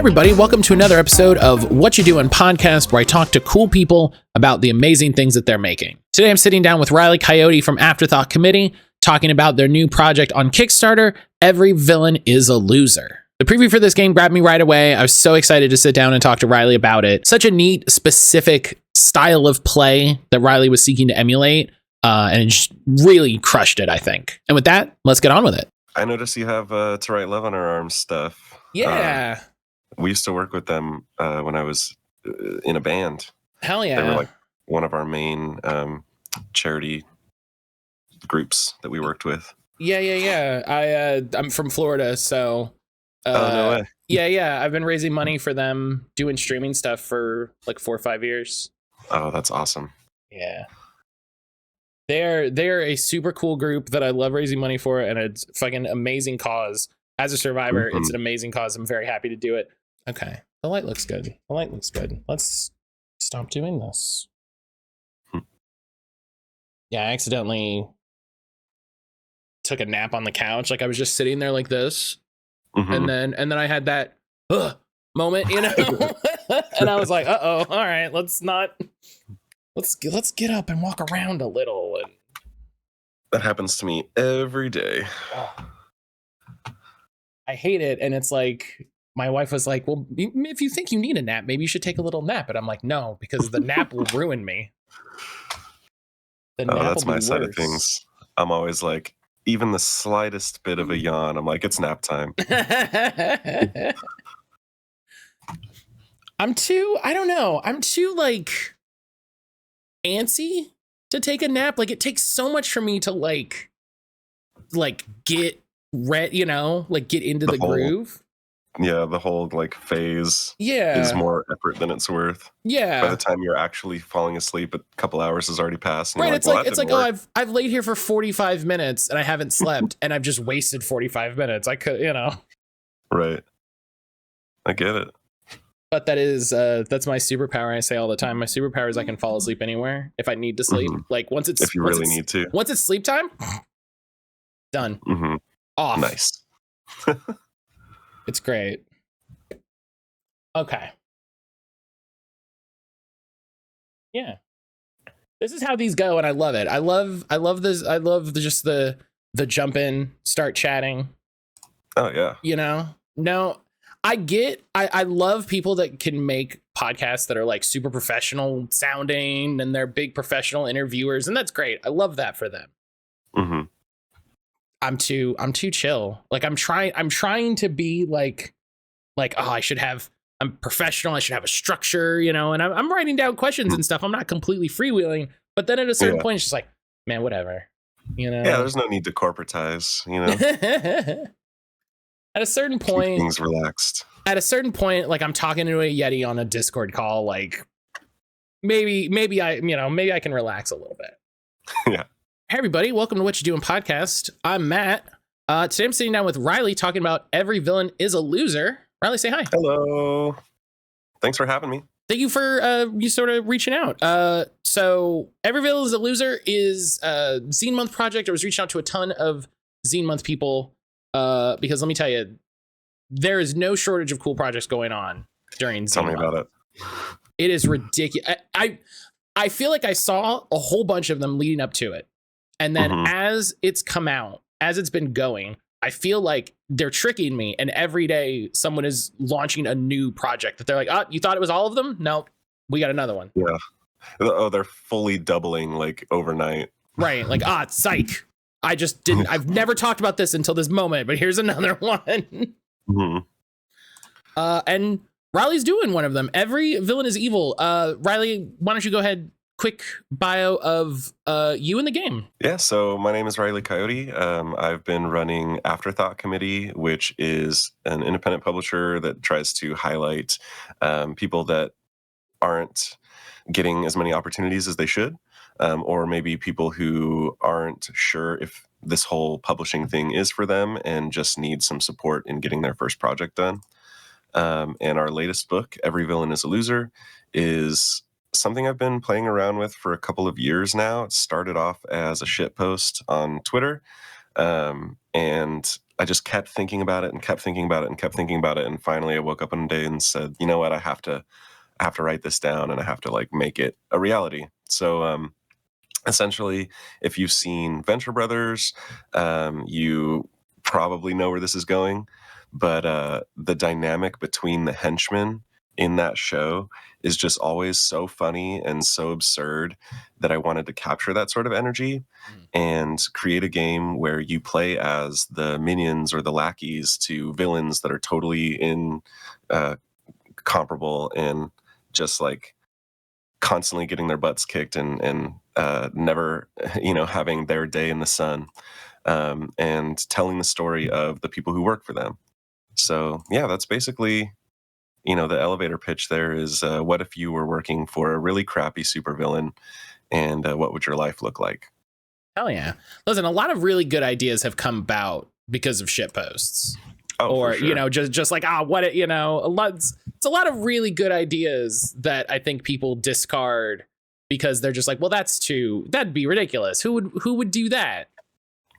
everybody, welcome to another episode of What You Doing podcast, where I talk to cool people about the amazing things that they're making. Today I'm sitting down with Reilly Qyote from Afterthought Committee, talking about their new project on Kickstarter, Every Villain is a Loser. The preview for this game grabbed me right away. I was so excited to sit down and talk to Reilly about it. Such a neat, specific style of play that Reilly was seeking to emulate, and it just really crushed it, I think. And with that, let's get on with it. I noticed you have To Write Love on Our Arms stuff. Yeah. We used to work with them when I was in a band. Hell yeah. They were like one of our main charity groups that we worked with. Yeah. I'm from Florida, so no way. Yeah. I've been raising money for them, doing streaming stuff for like 4 or 5 years. Oh, that's awesome. Yeah. They're a super cool group that I love raising money for, and it's a fucking amazing cause. As a survivor, It's an amazing cause. I'm very happy to do it. Okay. The light looks good. Let's stop doing this. Yeah, I accidentally took a nap on the couch. Like I was just sitting there like this. And then I had that moment, you know? And I was like, all right, let's get up and walk around a little. And that happens to me every day. I hate it. And it's like, my wife was like, well, if you think you need a nap, maybe you should take a little nap. And I'm like, no, because the nap will ruin me. That's my side of things. I'm always like, even the slightest bit of a yawn, I'm like, it's nap time. I'm too like antsy to take a nap. Like it takes so much for me to like get you know, like get into the groove. Yeah, the whole like phase is more effort than it's worth. Yeah. By the time you're actually falling asleep, a couple hours has already passed. Right. It's like I've laid here for 45 minutes and I haven't slept and I've just wasted 45 minutes. I could, you know. Right. I get it. But that's my superpower. I say all the time, my superpower is I can fall asleep anywhere if I need to sleep. Like if you really need to. Once it's sleep time, done. Off. Nice. It's great. Okay. Yeah. This is how these go, and I love it. I love this. I love just the jump in, start chatting. Oh yeah. You know? No, I love people that can make podcasts that are like super professional sounding and they're big professional interviewers, and that's great. I love that for them. I'm too chill. Like I'm trying to be like, I'm professional. I should have a structure, you know, and I'm writing down questions and stuff. I'm not completely freewheeling, but then at a certain point, it's just like, man, whatever, you know? Yeah. There's no need to corporatize, you know, at a certain point, keep things relaxed. At a certain point, like I'm talking to a Yeti on a Discord call, like maybe I can relax a little bit. Yeah. Hey everybody, welcome to What You Doing podcast. I'm Matt. Today I'm sitting down with Reilly talking about Every Villain is a Loser. Reilly, say hi. Hello. Thanks for having me. Thank you for you sort of reaching out. So Every Villain is a Loser is a Zine Month project. I was reaching out to a ton of Zine Month people because let me tell you, there is no shortage of cool projects going on during Zine Month. Tell me about it. It is ridiculous. I feel like I saw a whole bunch of them leading up to it. And then as it's come out, as it's been going, I feel like they're tricking me. And every day someone is launching a new project that they're like, you thought it was all of them? No, we got another one. Yeah. Oh, they're fully doubling like overnight. Right. Like, psych. I've never talked about this until this moment, but here's another one. And Reilly's doing one of them. Every Villain is Evil. Reilly, why don't you go ahead? Quick bio of you in the game. Yeah, so my name is Reilly Qyote. I've been running Afterthought Committee, which is an independent publisher that tries to highlight people that aren't getting as many opportunities as they should, or maybe people who aren't sure if this whole publishing thing is for them and just need some support in getting their first project done. And our latest book, Every Villain is a Loser, is something I've been playing around with for a couple of years now. It started off as a shit post on Twitter, And I just kept thinking about it and kept thinking about it and kept thinking about it. And finally I woke up one day and said, you know what, I have to write this down, and I have to like make it a reality. So essentially, if you've seen Venture Brothers, you probably know where this is going. But the dynamic between the henchmen in that show is just always so funny and so absurd that I wanted to capture that sort of energy and create a game where you play as the minions or the lackeys to villains that are totally comparable and just like constantly getting their butts kicked and never, having their day in the sun, and telling the story of the people who work for them. So yeah, that's basically, the elevator pitch there is, what if you were working for a really crappy supervillain, and what would your life look like? Hell yeah. Listen, a lot of really good ideas have come about because of shit posts. Oh, or, for sure. just like, it's a lot of really good ideas that I think people discard because they're just like, well, that'd be ridiculous. Who would do that?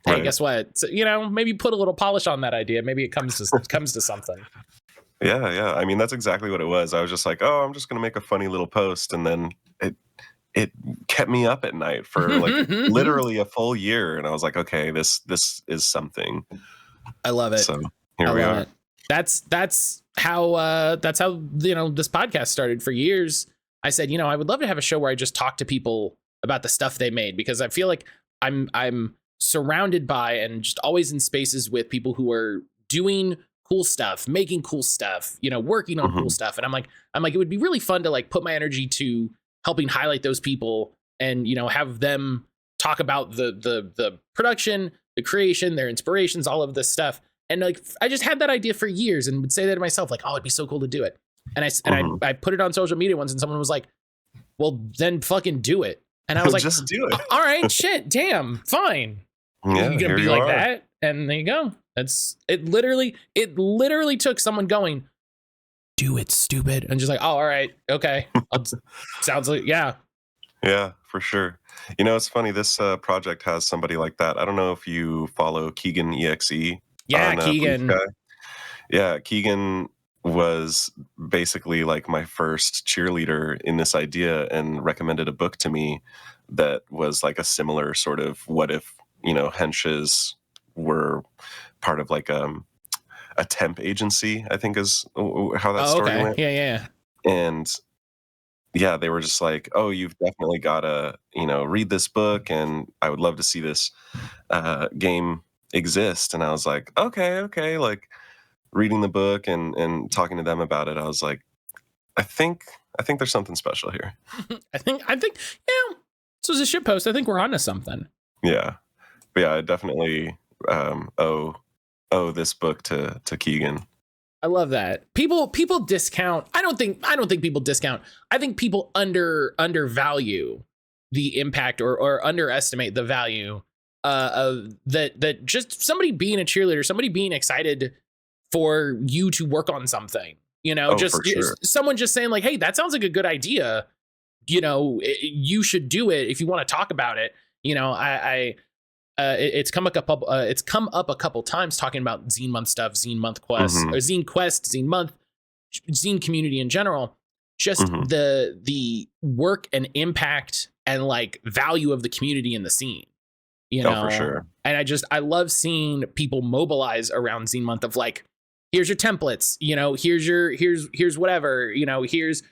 Hey, Right. guess what? So, maybe put a little polish on that idea. Maybe it comes to something. Yeah. I mean, that's exactly what it was. I was just like, oh, I'm just going to make a funny little post. And then it kept me up at night for like literally a full year. And I was like, okay, this is something. I love it. So here we are. It. That's how this podcast started. For years I said, I would love to have a show where I just talk to people about the stuff they made, because I feel like I'm surrounded by and just always in spaces with people who are doing cool stuff, making cool stuff, working on cool stuff. And I'm like, it would be really fun to like put my energy to helping highlight those people and, have them talk about the production, the creation, their inspirations, all of this stuff. And like, I just had that idea for years and would say that to myself, like, oh, it'd be so cool to do it. And I put it on social media once, and someone was like, well, then fucking do it. And I was like, just do it. All right, shit, damn, fine. Yeah, You're gonna be like that, and there you go. It literally took someone going, do it, stupid, and just like, oh, all right, okay. Sounds like, yeah, for sure. It's funny, this project has somebody like that. I don't know if you follow Keegan EXE. Yeah, on, Keegan. Yeah, Keegan was basically like my first cheerleader in this idea and recommended a book to me that was like a similar sort of what if, henches were part of like a temp agency, I think is how that story went. Yeah. And yeah, they were just like, oh, you've definitely got to, read this book, and I would love to see this game exist. And I was like, okay. Like reading the book and talking to them about it, I was like, I think there's something special here. I think, yeah. So it's a shit post. I think we're onto something. Yeah. But yeah, I definitely owe this book to Keegan. I love that. People discount. I don't think people discount. I think people undervalue the impact or underestimate the value of that just somebody being a cheerleader, somebody being excited for you to work on something, someone just saying like, hey, that sounds like a good idea. You should do it if you want to talk about it. It's come up a couple times talking about Zine Month stuff, Zine Month Quest, or Zine Quest, Zine Month, Zine community in general. Just the work and impact and like value of the community in the scene. For sure. And I love seeing people mobilize around Zine Month of like, here's your templates, here's whatever, here's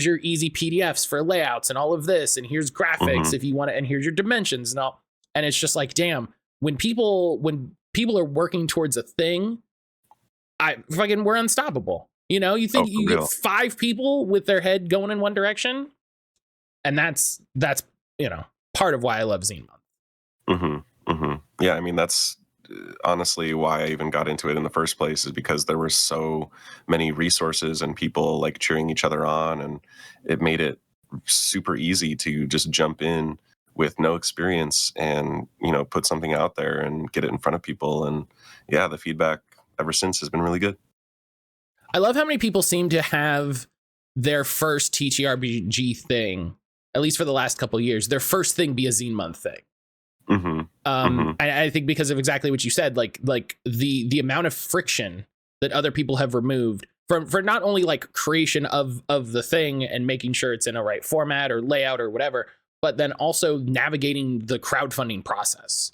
your easy PDFs for layouts and all of this, and here's graphics if you want to, and here's your dimensions and all. And it's just like, damn, when people are working towards a thing, we're unstoppable. You think you get 5 people with their head going in one direction, and that's part of why I love Zine Month. Yeah, I mean, that's honestly why I even got into it in the first place, is because there were so many resources and people like cheering each other on, and it made it super easy to just jump in with no experience and put something out there and get it in front of people. And yeah, the feedback ever since has been really good. I love how many people seem to have their first TTRPG thing, at least for the last couple of years, their first thing be a Zine Month thing. Mm-hmm. Mm-hmm. I think because of exactly what you said, like the amount of friction that other people have removed for not only like creation of the thing and making sure it's in a right format or layout or whatever, but then also navigating the crowdfunding process.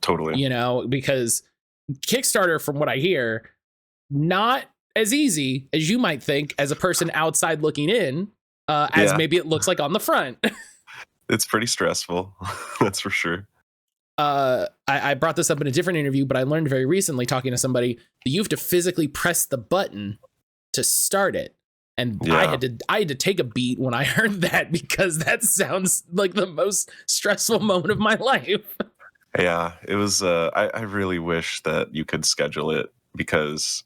Totally. You know, because Kickstarter, from what I hear, not as easy as you might think as a person outside looking in, as maybe it looks like on the front. It's pretty stressful. That's for sure. I brought this up in a different interview, but I learned very recently talking to somebody that you have to physically press the button to start it. And I had to take a beat when I heard that, because that sounds like the most stressful moment of my life. Yeah, it was. I really wish that you could schedule it, because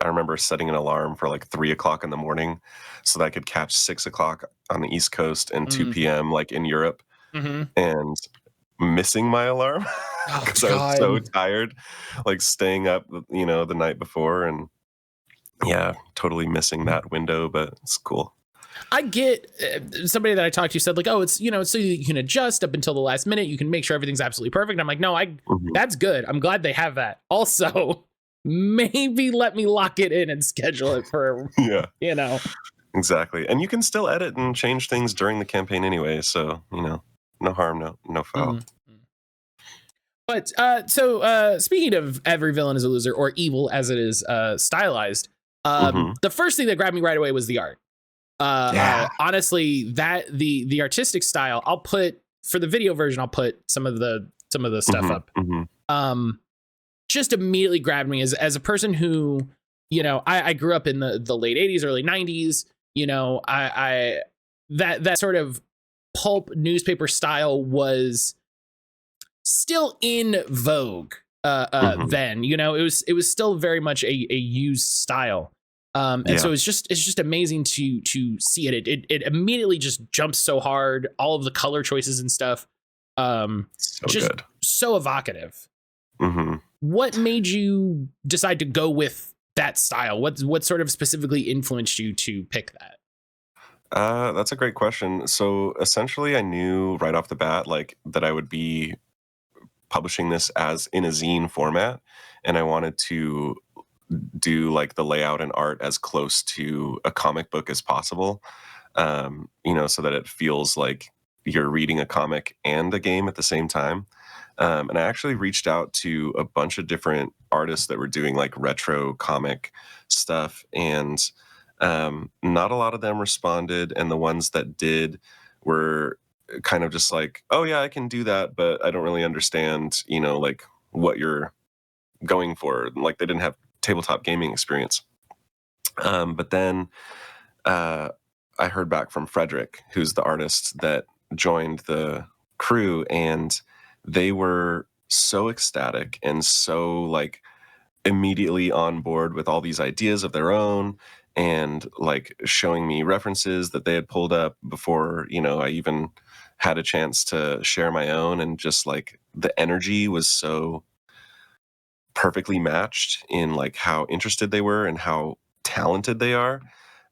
I remember setting an alarm for like 3:00 in the morning so that I could catch 6:00 on the East Coast and 2 p.m. like in Europe, and missing my alarm because I was so tired, like staying up, the night before, and totally missing that window, but it's cool. I get somebody that I talked to said like, oh, it's, so you can adjust up until the last minute. You can make sure everything's absolutely perfect. I'm like, no, that's good. I'm glad they have that. Also, maybe let me lock it in and schedule it for, Exactly. And you can still edit and change things during the campaign anyway. So, no harm, no foul. But speaking of every villain is a loser, or evil as it is stylized, the first thing that grabbed me right away was the art. Honestly, that the artistic style, I'll put for the video version, I'll put some of the stuff up. Just immediately grabbed me as a person who, I grew up in the late 80s, early 90s. I that sort of pulp newspaper style was still in vogue then. It was still very much a used style. So it's just amazing to see it. It immediately just jumps so hard. All of the color choices and stuff, good. So evocative. What made you decide to go with that style? What sort of specifically influenced you to pick that? That's a great question. So essentially, I knew right off the bat, like, that I would be publishing this as in a zine format, and I wanted to do like the layout and art as close to a comic book as possible, so that it feels like you're reading a comic and a game at the same time. And I actually reached out to a bunch of different artists that were doing like retro comic stuff, and not a lot of them responded. And the ones that did were kind of just like, oh yeah, I can do that, but I don't really understand, like what you're going for. Like, they didn't have tabletop gaming experience. But then I heard back from Frederick, who's the artist that joined the crew, and they were so ecstatic and so like immediately on board with all these ideas of their own, and like showing me references that they had pulled up before, I even had a chance to share my own. And just like the energy was so perfectly matched in like how interested they were and how talented they are.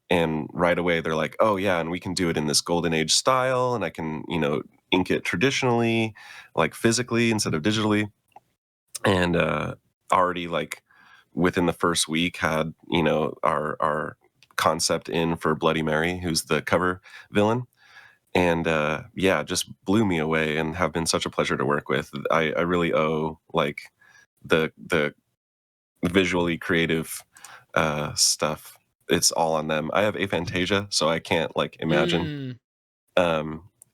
And right away they're like, oh yeah, and we can do it in this golden age style, and I can, ink it traditionally, like physically instead of digitally. And already like within the first week had, our concept in for Bloody Mary, who's the cover villain. And just blew me away, and have been such a pleasure to work with. I really owe like the visually creative stuff. It's all on them. I have aphantasia, so I can't like imagine.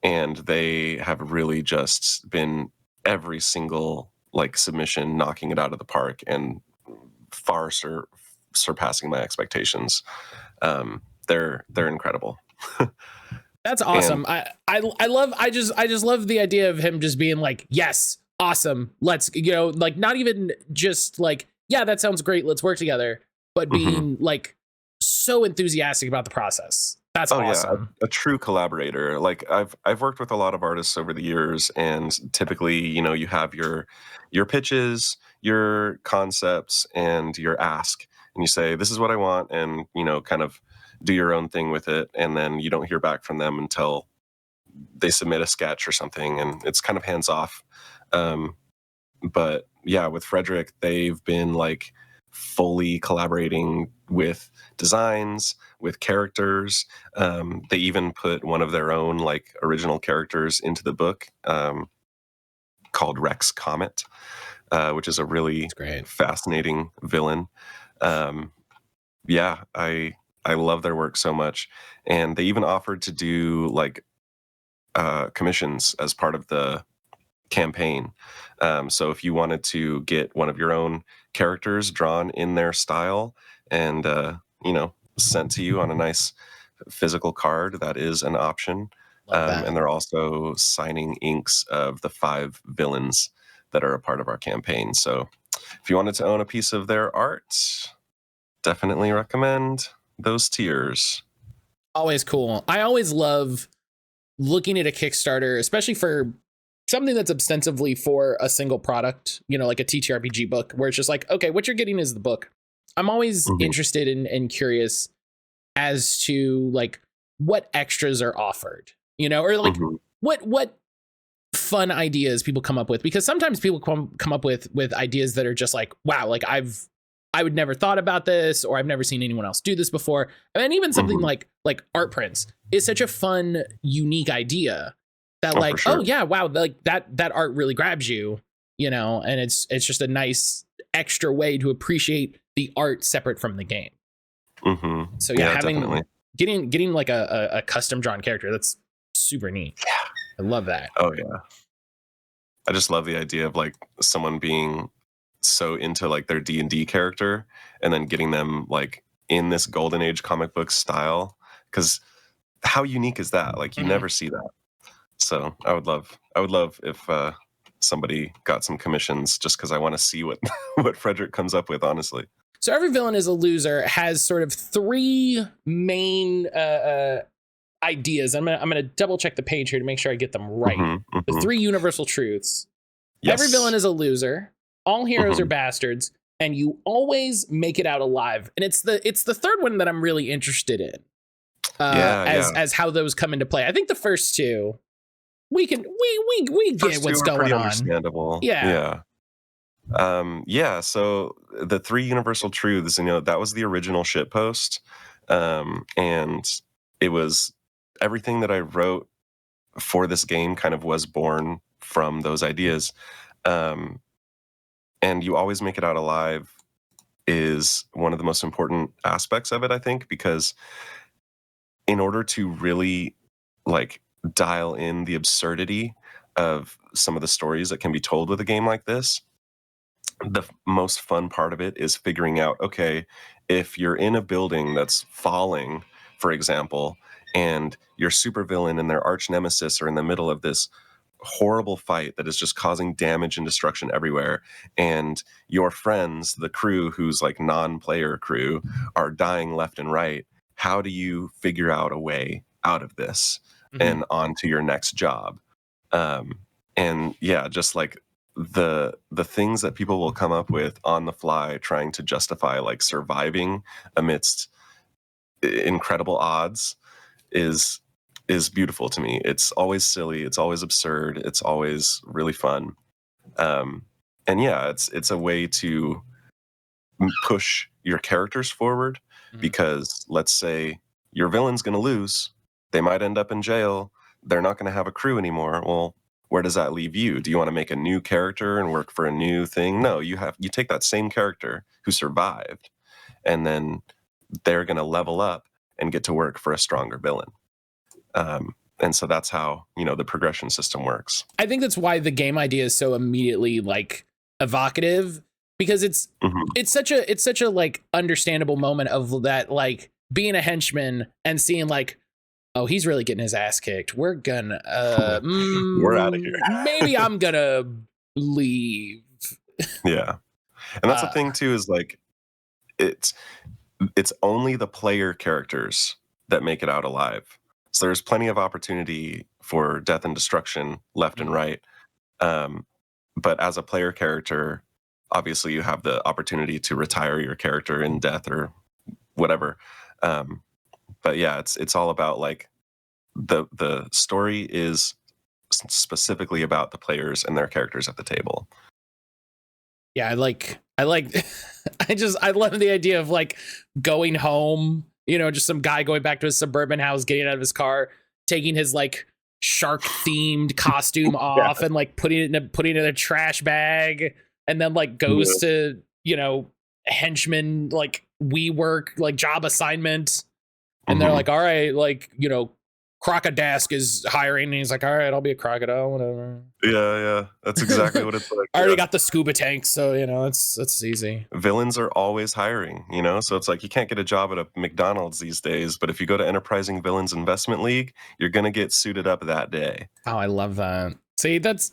And they have really just been every single like submission knocking it out of the park, and far surpassing my expectations. They're incredible. That's awesome. And I just love the idea of him just being like, yes, awesome. Let's, like, not even just like, yeah, that sounds great, let's work together, but being like so enthusiastic about the process. That's awesome. Yeah, a true collaborator. Like, I've worked with a lot of artists over the years, and typically, you have your pitches, your concepts, and your ask, and you say, this is what I want, and kind of do your own thing with it, and then you don't hear back from them until they submit a sketch or something, and it's kind of hands off. But yeah, with Frederick, they've been like fully collaborating with designs, with characters. They even put one of their own like original characters into the book, called Rex Comet, which is a really fascinating villain. Um, yeah, I love their work so much, and they even offered to do like commissions as part of the campaign. So if you wanted to get one of your own characters drawn in their style and sent to you on a nice physical card, that is an option. Love that. And they're also signing inks of the 5 villains that are a part of our campaign. So if you wanted to own a piece of their art, definitely recommend those tiers. Always cool. I always love looking at a Kickstarter, especially for something that's ostensibly for a single product, like a TTRPG book, where it's just like, okay, what you're getting is the book. I'm always interested and curious as to like what extras are offered, or like what fun ideas people come up with, because sometimes people come up with ideas that are just like, wow, like I would never thought about this, or I've never seen anyone else do this before. And even something like art prints is such a fun, unique idea that oh yeah, wow, like that art really grabs you, and it's just a nice extra way to appreciate the art separate from the game. So yeah, getting like a custom drawn character, that's super neat. Yeah. I love that. Oh yeah. I just love the idea of like someone being so into like their D&D character and then getting them like in this golden age comic book style, because how unique is that? Like you never see that. So I would love if somebody got some commissions, just because I want to see what what Frederick comes up with, honestly. So Every Villain is a Loser has sort of 3 main ideas. I'm gonna double check the page here to make sure I get them right. The 3 universal truths. Yes. Every villain is a loser. All heroes are bastards, and you always make it out alive. And it's the third one that I'm really interested in. As how those come into play. I think the first 2 we get what's going on. Understandable. Yeah. So the 3 universal truths, that was the original shitpost. And it was everything that I wrote for this game kind of was born from those ideas. And you always make it out alive is one of the most important aspects of it, I think, because in order to really like dial in the absurdity of some of the stories that can be told with a game like this, the most fun part of it is figuring out, okay, if you're in a building that's falling, for example, and your supervillain and their arch nemesis are in the middle of this horrible fight that is just causing damage and destruction everywhere, and your friends, the crew who's like non-player crew, are dying left and right, how do you figure out a way out of this and on to your next job? And yeah, just like the things that people will come up with on the fly trying to justify like surviving amidst incredible odds is beautiful to me. It's always silly, it's always absurd, it's always really fun. And yeah, it's a way to push your characters forward, because let's say your villain's going to lose, they might end up in jail, they're not going to have a crew anymore. Well, where does that leave you? Do you want to make a new character and work for a new thing? No, you take that same character who survived, and then they're going to level up and get to work for a stronger villain. And so that's how, the progression system works. I think that's why the game idea is so immediately like evocative, because it's such a like understandable moment of that, like being a henchman and seeing like, oh, he's really getting his ass kicked. We're gonna we're out of here. Maybe I'm gonna leave. Yeah. And that's the thing too, is like it's only the player characters that make it out alive. So there's plenty of opportunity for death and destruction left and right. But as a player character, obviously you have the opportunity to retire your character in death or whatever. But yeah, it's all about like the story is specifically about the players and their characters at the table. Yeah, I like I love the idea of like going home, just some guy going back to his suburban house, getting out of his car, taking his like shark themed costume off and like putting it in a trash bag, and then like goes to, henchman like WeWork like job assignment, and they're like, all right, like, Crocodisk is hiring, and he's like, all right, I'll be a crocodile, whatever. Yeah, that's exactly what it's like. I already got the scuba tank, so it's easy. Villains are always hiring, so it's like you can't get a job at a McDonald's these days, but if you go to Enterprising Villains Investment League, you're gonna get suited up that day. Oh, I love that. See, that's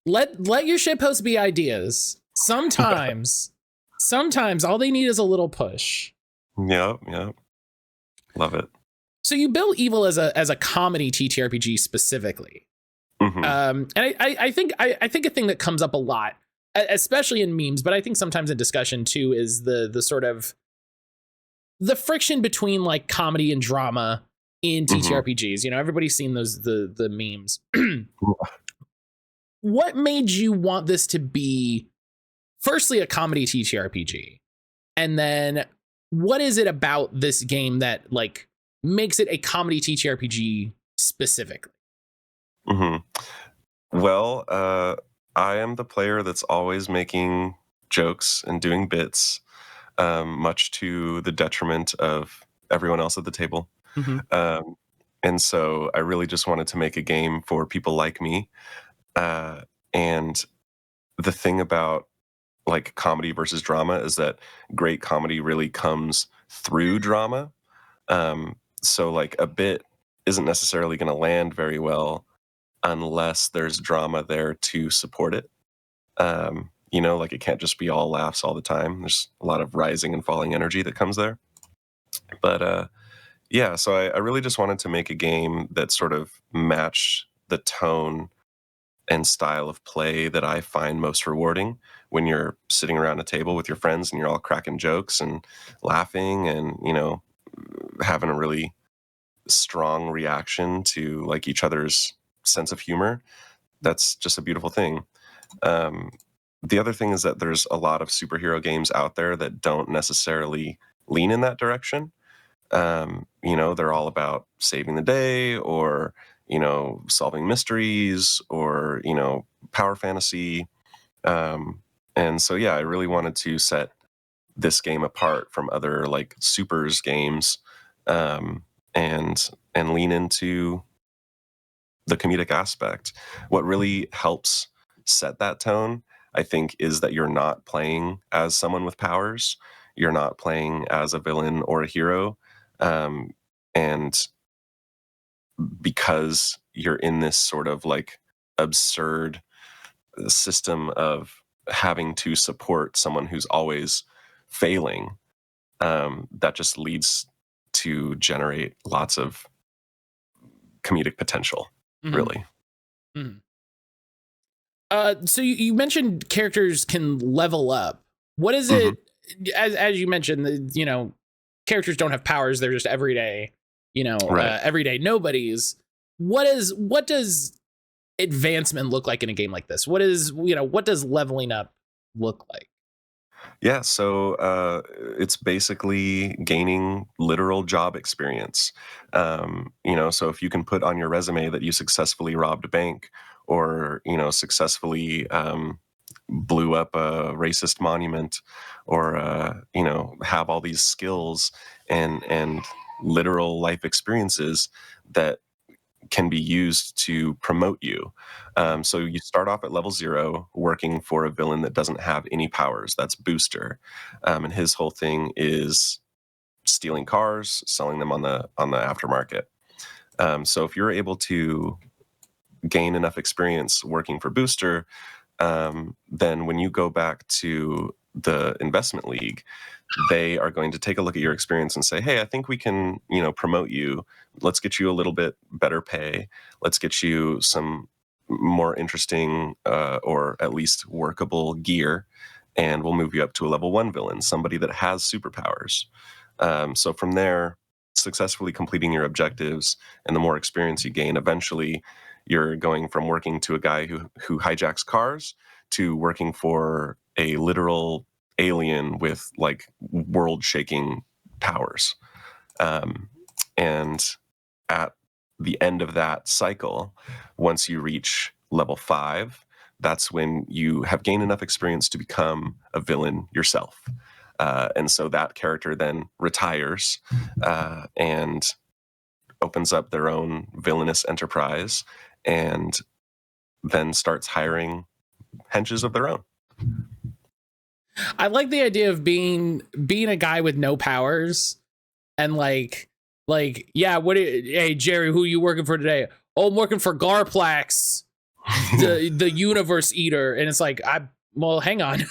let your shitposts be ideas. Sometimes all they need is a little push. Yep. Love it. So you built Evil as a comedy TTRPG specifically. And I think a thing that comes up a lot, especially in memes, but I think sometimes in discussion too, is the sort of the friction between like comedy and drama in TTRPGs. Everybody's seen the memes. What made you want this to be firstly a comedy TTRPG? And then what is it about this game that like makes it a comedy TTRPG specifically? Well, I am the player that's always making jokes and doing bits, much to the detriment of everyone else at the table. And so I really just wanted to make a game for people like me. And the thing about like comedy versus drama is that great comedy really comes through drama. So like a bit isn't necessarily going to land very well unless there's drama there to support it. Like it can't just be all laughs all the time. There's a lot of rising and falling energy that comes there. But so I really just wanted to make a game that sort of matched the tone and style of play that I find most rewarding when you're sitting around a table with your friends and you're all cracking jokes and laughing and, having a really strong reaction to like each other's sense of humor. That's just a beautiful thing. The other thing is that there's a lot of superhero games out there that don't necessarily lean in that direction. They're all about saving the day or, solving mysteries or, power fantasy. And so, I really wanted to set this game apart from other like supers games, and lean into the comedic aspect. What really helps set that tone, I think, is that you're not playing as someone with powers. You're not playing as a villain or a hero. And because you're in this sort of like absurd system of having to support someone who's always failing, that just leads to generate lots of comedic potential, really. So you mentioned characters can level up. What is it, as you mentioned, characters don't have powers, they're just everyday, everyday nobodies. What does advancement look like in a game like this? What does leveling up look like? Yeah, so it's basically gaining literal job experience. So if you can put on your resume that you successfully robbed a bank or, successfully blew up a racist monument or, have all these skills and literal life experiences that can be used to promote you. So you start off at level 0 working for a villain that doesn't have any powers. That's Booster. And his whole thing is stealing cars, selling them on the aftermarket. So if you're able to gain enough experience working for Booster, then when you go back to the investment league, they are going to take a look at your experience and say, hey, I think we can, promote you. Let's get you a little bit better pay. Let's get you some more interesting or at least workable gear. And we'll move you up to a level 1 villain, somebody that has superpowers. So from there, successfully completing your objectives and the more experience you gain, eventually you're going from working to a guy who hijacks cars to working for a literal alien with like world-shaking powers. And at the end of that cycle, once you reach level 5, that's when you have gained enough experience to become a villain yourself. And so that character then retires and opens up their own villainous enterprise and then starts hiring henches of their own. I like the idea of being a guy with no powers and like yeah, hey Jerry, who are you working for today? Oh, I'm working for Garplax, the universe eater. And it's like, well, hang on.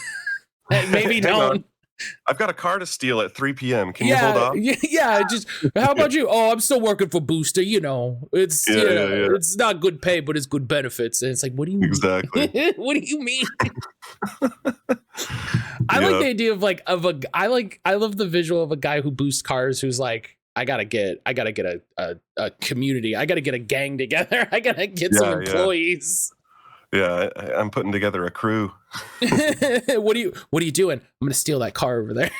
Maybe don't. I've got a car to steal at 3 p.m. Can you hold off? Yeah, just how about you? Oh, I'm still working for Booster, It's it's not good pay, but it's good benefits. And it's like, what do you mean? Exactly. What do you mean? I like the idea of I love the visual of a guy who boosts cars who's like, I gotta get a community. I gotta get a gang together. I gotta get some employees. Yeah, I'm putting together a crew. What are you doing? I'm gonna steal that car over there.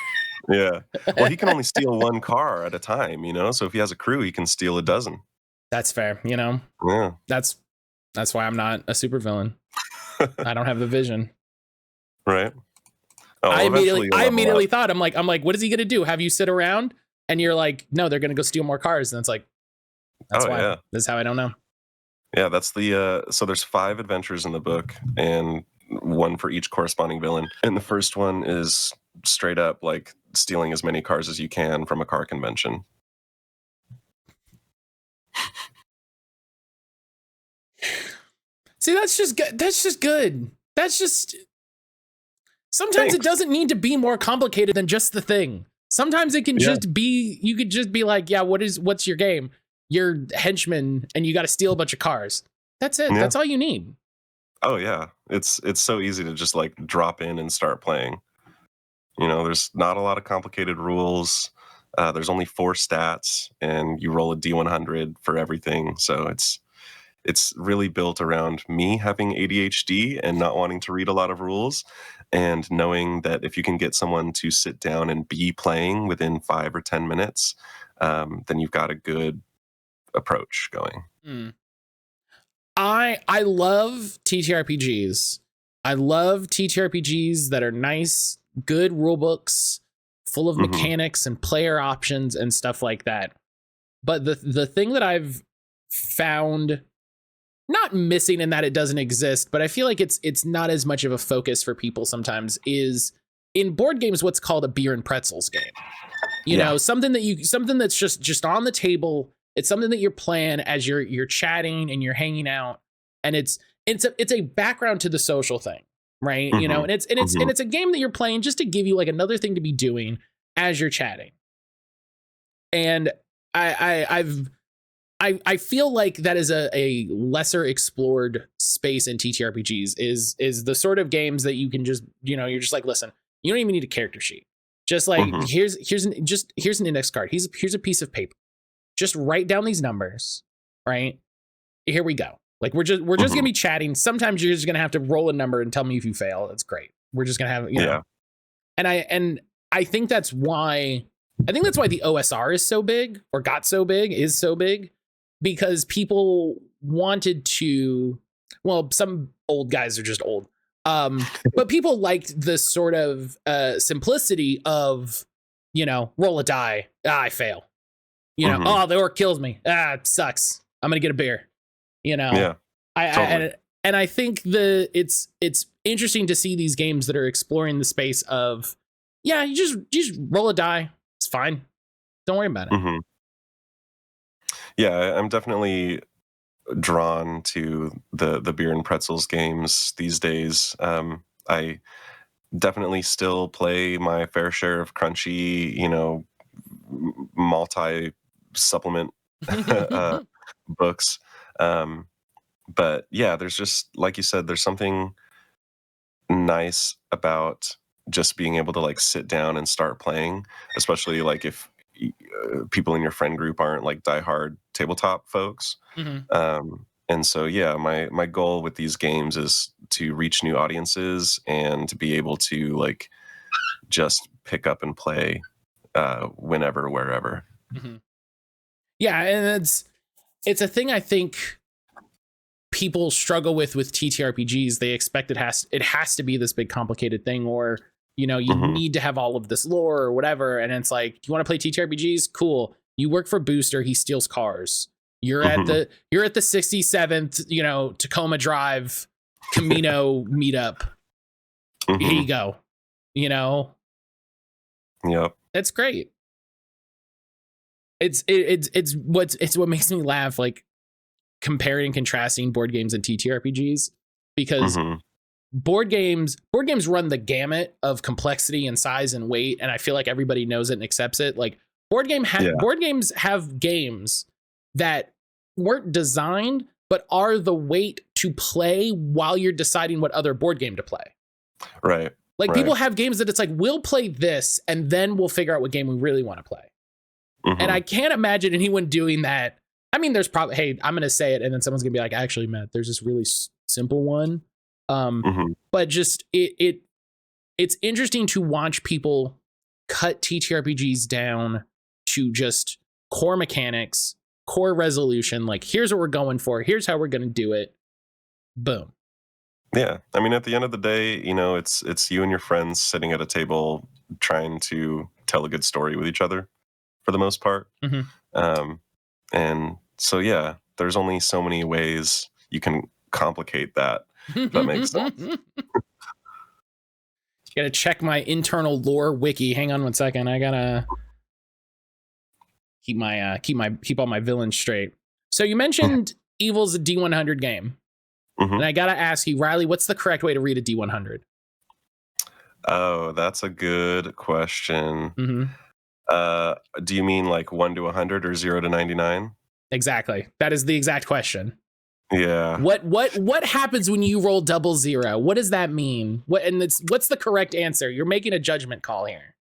Yeah. Well, he can only steal one car at a time, So if he has a crew, he can steal a dozen. That's fair, Yeah. That's why I'm not a supervillain. I don't have the vision. Right. Oh, I immediately thought, I'm like, what is he gonna do? Have you sit around? And you're like, no, they're gonna go steal more cars. And it's like, that's why. Yeah. This is how I don't know. Yeah, that's the so there's 5 adventures in the book and one for each corresponding villain. And the first one is straight up like stealing as many cars as you can from a car convention. See, that's just good. Sometimes it doesn't need to be more complicated than just the thing. Sometimes it can just be, you could just be like, yeah, what's your game? You're henchman and you got to steal a bunch of cars. That's it. Yeah. That's all you need. Oh yeah. It's so easy to just like drop in and start playing. There's not a lot of complicated rules. There's only 4 stats and you roll a D100 for everything. So it's really built around me having ADHD and not wanting to read a lot of rules and knowing that if you can get someone to sit down and be playing within 5 or 10 minutes, then you've got a good approach going. I love TTRPGs. I love TTRPGs that are nice, good rule books, full of mechanics and player options and stuff like that. But the thing that I've found not missing in that it doesn't exist, but I feel like it's not as much of a focus for people sometimes is in board games what's called a beer and pretzels game. Something that's just on the table. It's something that you're playing as you're chatting and you're hanging out, and it's a background to the social thing, right? And it's a game that you're playing just to give you like another thing to be doing as you're chatting. And I feel like that is a lesser explored space in TTRPGs is the sort of games that you can just, you're just like, listen, you don't even need a character sheet. Just like, here's an index card. Here's a piece of paper. Just write down these numbers, right? Here we go. Like we're just gonna be chatting. Sometimes you're just gonna have to roll a number and tell me if you fail. That's great. We're just gonna have, know. And I think that's why the OSR is so big or is so big because people wanted to. Well, some old guys are just old, but people liked the sort of simplicity of, roll a die. I fail. Oh, the orc kills me. It sucks. I'm gonna get a beer. Yeah. I think it's interesting to see these games that are exploring the space of, you just roll a die. It's fine. Don't worry about it. Yeah, I'm definitely drawn to the beer and pretzels games these days. I definitely still play my fair share of crunchy, multi supplement books. But yeah, there's just, like you said, there's something nice about just being able to like sit down and start playing, especially like if people in your friend group aren't like diehard tabletop folks. And so, yeah, my goal with these games is to reach new audiences and to be able to like just pick up and play whenever, wherever. Yeah, and it's a thing I think people struggle with TTRPGs. They expect it has to be this big complicated thing, or you need to have all of this lore or whatever. And it's like, you want to play TTRPGs? Cool. You work for Booster. He steals cars. You're at the 67th, Tacoma Drive Camino meetup. Here you go. Yep. That's great. It's what makes me laugh, like comparing and contrasting board games and TTRPGs, because board games run the gamut of complexity and size and weight, and I feel like everybody knows it and accepts it. Like board games have games that weren't designed but are the weight to play while you're deciding what other board game to play. Right. Like people have games that it's like, we'll play this and then we'll figure out what game we really want to play. And I can't imagine anyone doing that. I mean, there's probably, hey, I'm going to say it, and then someone's going to be like, actually, Matt, there's this really simple one. But just it's interesting to watch people cut TTRPGs down to just core mechanics, core resolution. Like, here's what we're going for. Here's how we're going to do it. Boom. Yeah. I mean, at the end of the day, it's you and your friends sitting at a table trying to tell a good story with each other for the most part. And so, yeah, there's only so many ways you can complicate that. If that makes sense. Gotta check my internal lore wiki. Hang on one second. I gotta keep all my villains straight. So you mentioned Evil's a D100 game. And I gotta ask you, Reilly, what's the correct way to read a D100? Oh, that's a good question. Do you mean like 1 to 100 or 0 to 99? Exactly. That is the exact question. Yeah. What happens when you roll 00? What does that mean? What's the correct answer? You're making a judgment call here.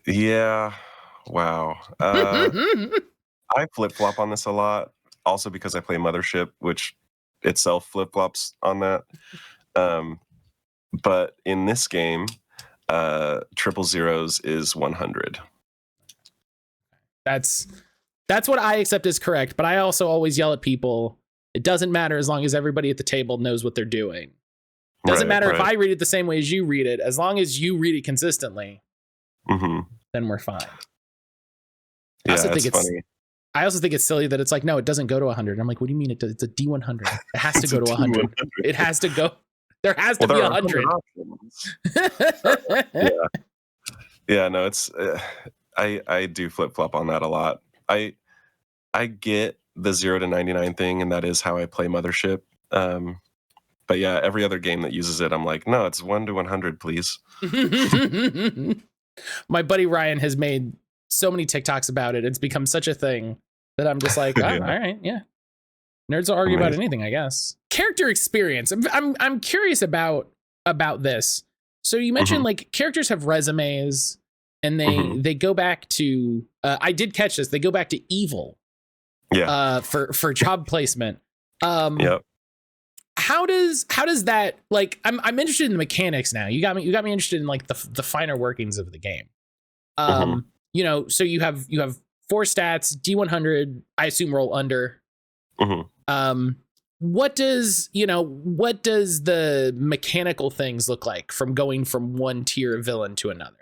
Yeah. Wow. I flip-flop on this a lot. Also because I play Mothership, which itself flip-flops on that. But in this game, triple zeros is 100. That's what I accept as correct, but I also always yell at people. It doesn't matter as long as everybody at the table knows what they're doing. Doesn't matter if I read it the same way as you read it. As long as you read it consistently, then we're fine. Yeah, it's funny. I also think it's silly that it's like, no, it doesn't go to 100. I'm like, what do you mean? It's a D100. It has to go to 100. It has to go. There has to be 100. Yeah, no, it's I do flip-flop on that a lot. I get the 0 to 99 thing, and that is how I play Mothership. But yeah, every other game that uses it, I'm like, no, it's 1 to 100, please. My buddy Ryan has made so many TikToks about it. It's become such a thing that I'm just like, all right, yeah. Nerds will argue about anything, I guess. Character experience. I'm curious about this. So you mentioned like characters have resumes, and they go back to. I did catch this. They go back to Evil. Yeah. For job placement. Yep. How does that, like, I'm interested in the mechanics now. You got me interested in like the finer workings of the game. So you have 4 stats, D100, I assume roll under. What does the mechanical things look like from going from one tier of villain to another?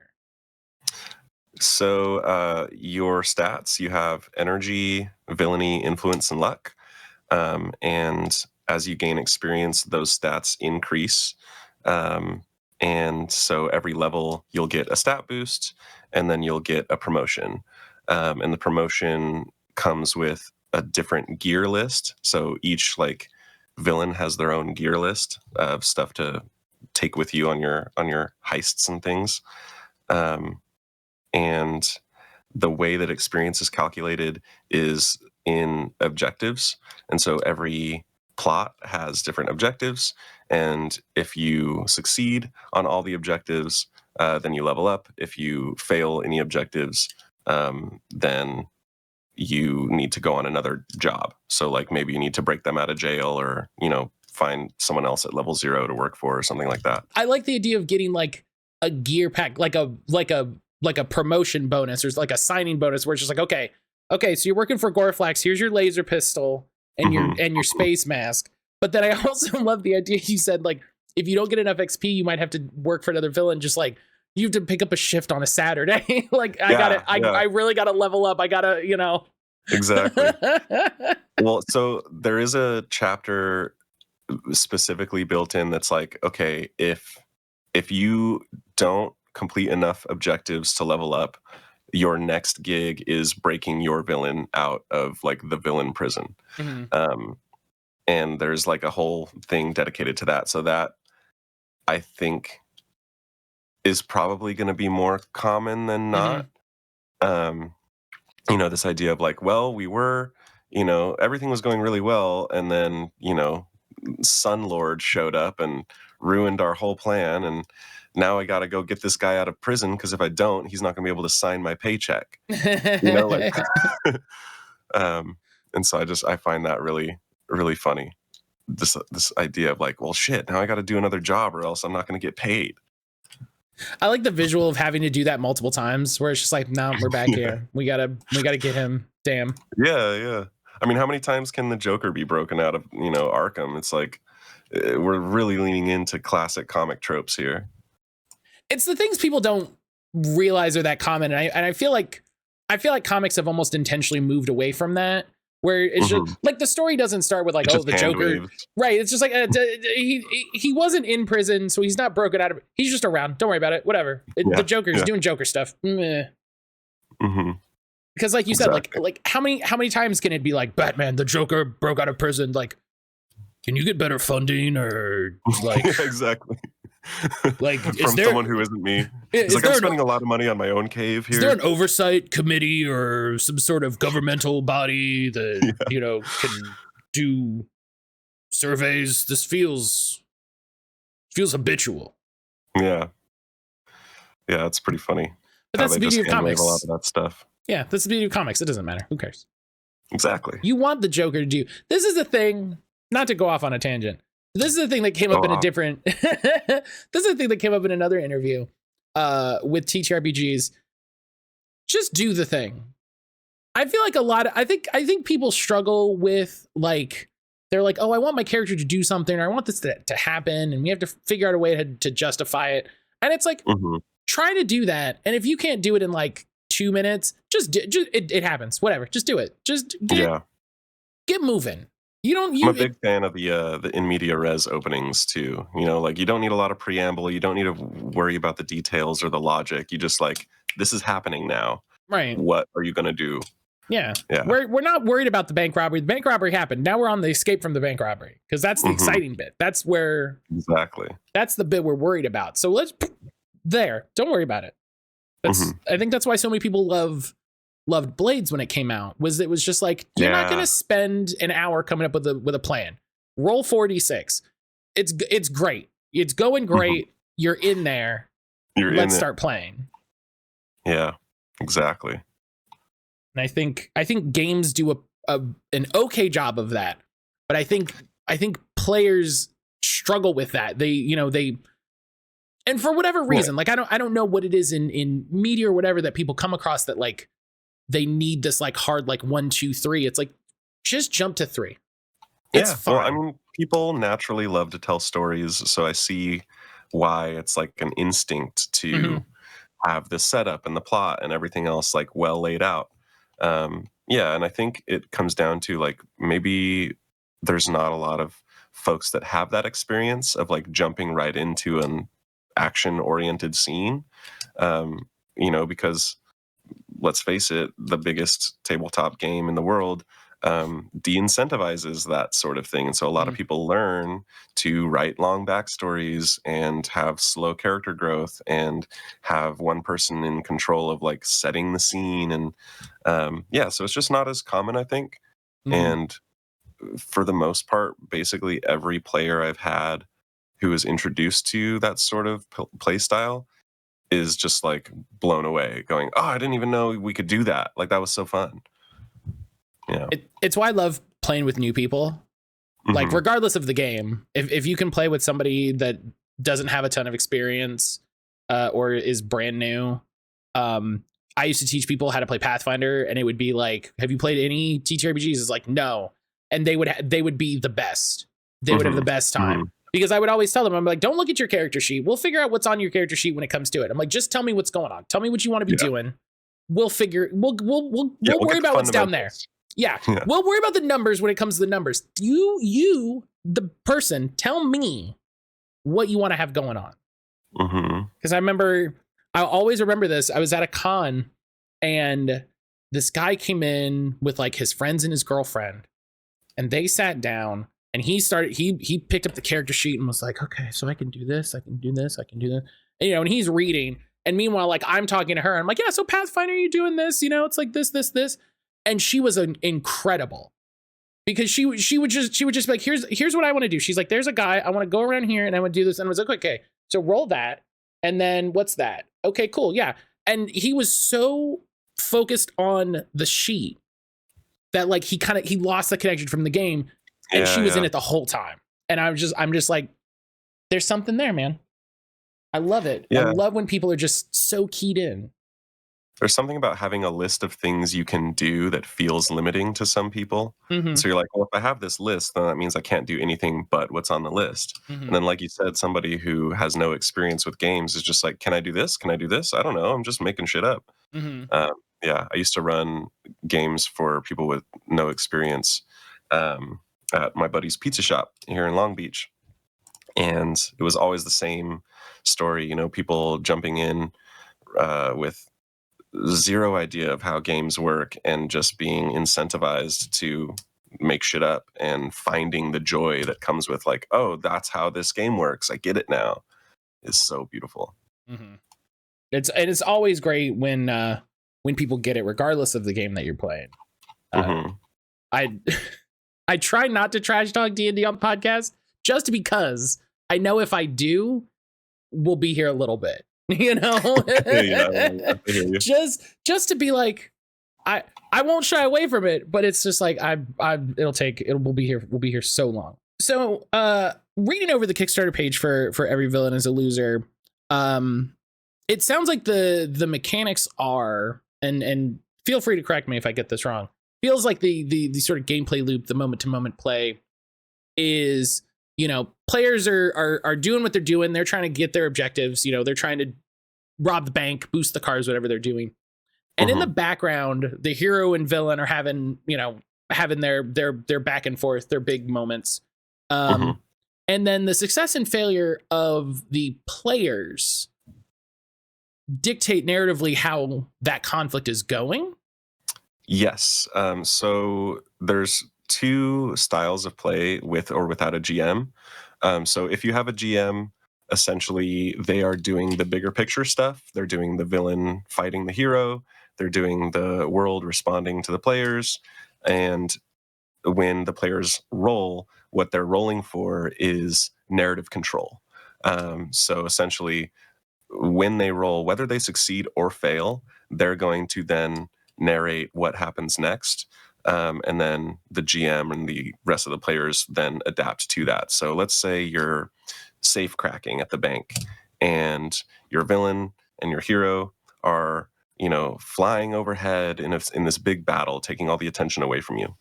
So your stats, you have energy, villainy, influence, and luck. And as you gain experience, those stats increase. And so every level you'll get a stat boost, and then you'll get a promotion. And the promotion comes with a different gear list. So each like villain has their own gear list of stuff to take with you on your heists and things. And the way that experience is calculated is in objectives. And so every plot has different objectives. And if you succeed on all the objectives, then you level up. If you fail any objectives, then you need to go on another job. So like maybe you need to break them out of jail, or find someone else at level 0 to work for, or something like that. I like the idea of getting like a gear pack, like a promotion bonus, or like a signing bonus, where it's just like, okay, so you're working for Gorflax. Here's your laser pistol and your space mask. But then I also love the idea you said, like, if you don't get enough XP, you might have to work for another villain. Just like you have to pick up a shift on a Saturday. Like I really gotta level up. I gotta, Exactly. Well, so there is a chapter specifically built in that's like, okay, if you don't complete enough objectives to level up, your next gig is breaking your villain out of like the villain prison. And there's like a whole thing dedicated to that. So that, I think, is probably going to be more common than not. This idea of like, well, we were, everything was going really well, and then, Sun Lord showed up and ruined our whole plan, and now I got to go get this guy out of prison, because if I don't, he's not going to be able to sign my paycheck. Like, and so I find that really, really funny. This idea of like, well, shit, now I got to do another job, or else I'm not going to get paid. I like the visual of having to do that multiple times, where it's just like, no, we're back here. We gotta get him. Damn. Yeah. I mean, how many times can the Joker be broken out of, Arkham? It's like, we're really leaning into classic comic tropes here. It's the things people don't realize are that common, and I feel like comics have almost intentionally moved away from that, where it's just like the story doesn't start with like, oh, the Joker, right? It's just like he wasn't in prison, so he's not broken out of. He's just around. Don't worry about it. Whatever. The Joker's doing Joker stuff. Because like you said, like how many times can it be like, Batman, the Joker broke out of prison? Like, can you get better funding, or like exactly. Like from someone who isn't me. It's like, I'm spending a lot of money on my own cave here. Is there an oversight committee or some sort of governmental body that can do surveys? This feels habitual. Yeah, it's pretty funny. But that's the beauty of comics. A lot of that stuff. Yeah, that's the beauty of comics. It doesn't matter. Who cares? Exactly. You want the Joker to do. This is the thing. Not to go off on a tangent. This is the thing that came up in a different. This is the thing that came up in another interview with TTRPGs. Just do the thing. I feel like I think people struggle with, like, they're like, oh, I want my character to do something, or I want this to happen, and we have to figure out a way to justify it. And it's like, try to do that. And if you can't do it in like 2 minutes, it happens. Whatever. Just do it. Just get moving. I'm a big fan of the in media res openings too. Like, you don't need a lot of preamble. You don't need to worry about the details or the logic. You just like, this is happening now. Right. What are you going to do? Yeah. We're not worried about the bank robbery. The bank robbery happened. Now we're on the escape from the bank robbery, because that's the exciting bit. That's where that's the bit we're worried about. So don't worry about it. I think that's why so many people loved Blades when it came out. It was just like, you're not going to spend an hour coming up with a plan. Roll 4d6. It's great. It's going great. You're in there. Let's start playing. Yeah, exactly. And I think games do an okay job of that, but I think players struggle with that. They and for whatever reason, like, I don't know what it is in media or whatever that people come across that like they need this like hard, like 1, 2, 3. It's like, just jump to 3. It's fine. Well, I mean, people naturally love to tell stories, so I see why it's like an instinct to have the setup and the plot and everything else like well laid out. And I think it comes down to like, maybe there's not a lot of folks that have that experience of like jumping right into an action oriented scene, because let's face it, the biggest tabletop game in the world de-incentivizes that sort of thing. And so a lot of people learn to write long backstories and have slow character growth and have one person in control of like setting the scene. And so it's just not as common, I think. And for the most part, basically every player I've had who was introduced to that sort of play style is just like blown away, going, "Oh, I didn't even know we could do that! Like that was so fun." Yeah, It's why I love playing with new people. Like regardless of the game, if you can play with somebody that doesn't have a ton of experience or is brand new. I used to teach people how to play Pathfinder, and it would be like, "Have you played any TTRPGs?" It's like, "No," and they would be the best. They would have the best time because I would always tell them, "I'm like, don't look at your character sheet. We'll figure out what's on your character sheet when it comes to it." I'm like, "Just tell me what's going on. Tell me what you want to be doing. We'll figure. We'll worry about what's down there." Yeah. We'll worry about the numbers when it comes to the numbers. You, the person, tell me what you want to have going on. Because I'll always remember this. I was at a con and this guy came in with like his friends and his girlfriend, and they sat down and he picked up the character sheet and was like, "Okay, so I can do this, I can do this, I can do that." And, and he's reading. And meanwhile, like I'm talking to her, I'm like, "Yeah, so Pathfinder, you're doing this, it's like this. And she was incredible because she would just be like, here's what I want to do. She's like, "There's a guy, I want to go around here and I want to do this." And I was like, "Okay, so roll that. And then what's that? Okay, cool. Yeah." And he was so focused on the sheet that like he lost the connection from the game, and she was in it the whole time. And I'm just like, there's something there, man. I love it. I love when people are just so keyed in. There's something about having a list of things you can do that feels limiting to some people. So you're like, well, if I have this list, then that means I can't do anything but what's on the list. And then, like you said, somebody who has no experience with games is just like, can I do this? Can I do this? I don't know. I'm just making shit up. I used to run games for people with no experience at my buddy's pizza shop here in Long Beach. And it was always the same story, people jumping in with zero idea of how games work and just being incentivized to make shit up and finding the joy that comes with like, "Oh, that's how this game works. I get it now." It's so beautiful. It's always great when people get it, regardless of the game that you're playing. I try not to trash talk D&D on the podcast just because I know if I do, we'll be here a little bit. I hear you. Just to be like, I won't shy away from it, but it's just like we'll be here so long. So reading over the Kickstarter page for Every Villain is a Loser, it sounds like the mechanics are, and feel free to correct me if I get this wrong, feels like the sort of gameplay loop, the moment to moment play is, players are doing what they're doing. They're trying to get their objectives. They're trying to rob the bank, boost the cars, whatever they're doing. And in the background, the hero and villain are having their back and forth, their big moments. And then the success and failure of the players dictate narratively how that conflict is going. Yes. So there's two styles of play, with or without a GM. So if you have a GM, essentially they are doing the bigger picture stuff. They're doing the villain fighting the hero. They're doing the world responding to the players. And when the players roll, what they're rolling for is narrative control. So essentially, when they roll, whether they succeed or fail, they're going to then narrate what happens next. And then the GM and the rest of the players then adapt to that. So let's say you're safe cracking at the bank and your villain and your hero are, flying overhead in this big battle, taking all the attention away from you.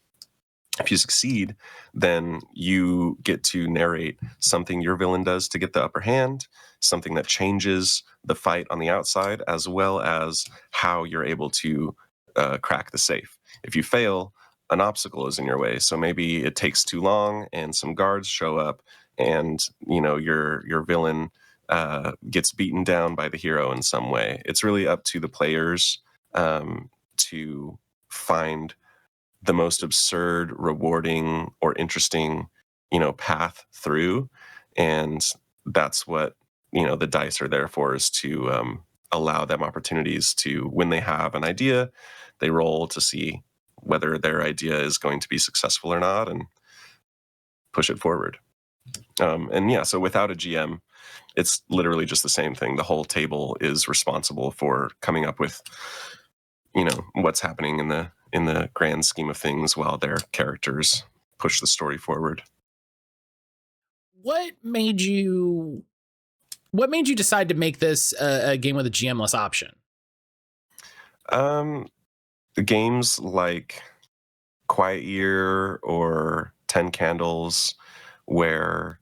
If you succeed, then you get to narrate something your villain does to get the upper hand, something that changes the fight on the outside, as well as how you're able to crack the safe. If you fail, an obstacle is in your way. So maybe it takes too long and some guards show up and, your villain gets beaten down by the hero in some way. It's really up to the players to find the most absurd, rewarding, or interesting, path through. And that's what, the dice are there for, is to allow them opportunities to, when they have an idea, they roll to see whether their idea is going to be successful or not and push it forward. So without a GM, it's literally just the same thing. The whole table is responsible for coming up with, what's happening in the grand scheme of things while their characters push the story forward. What made you decide to make this a game with a GM-less option? The games like Quiet Year or 10 Candles, where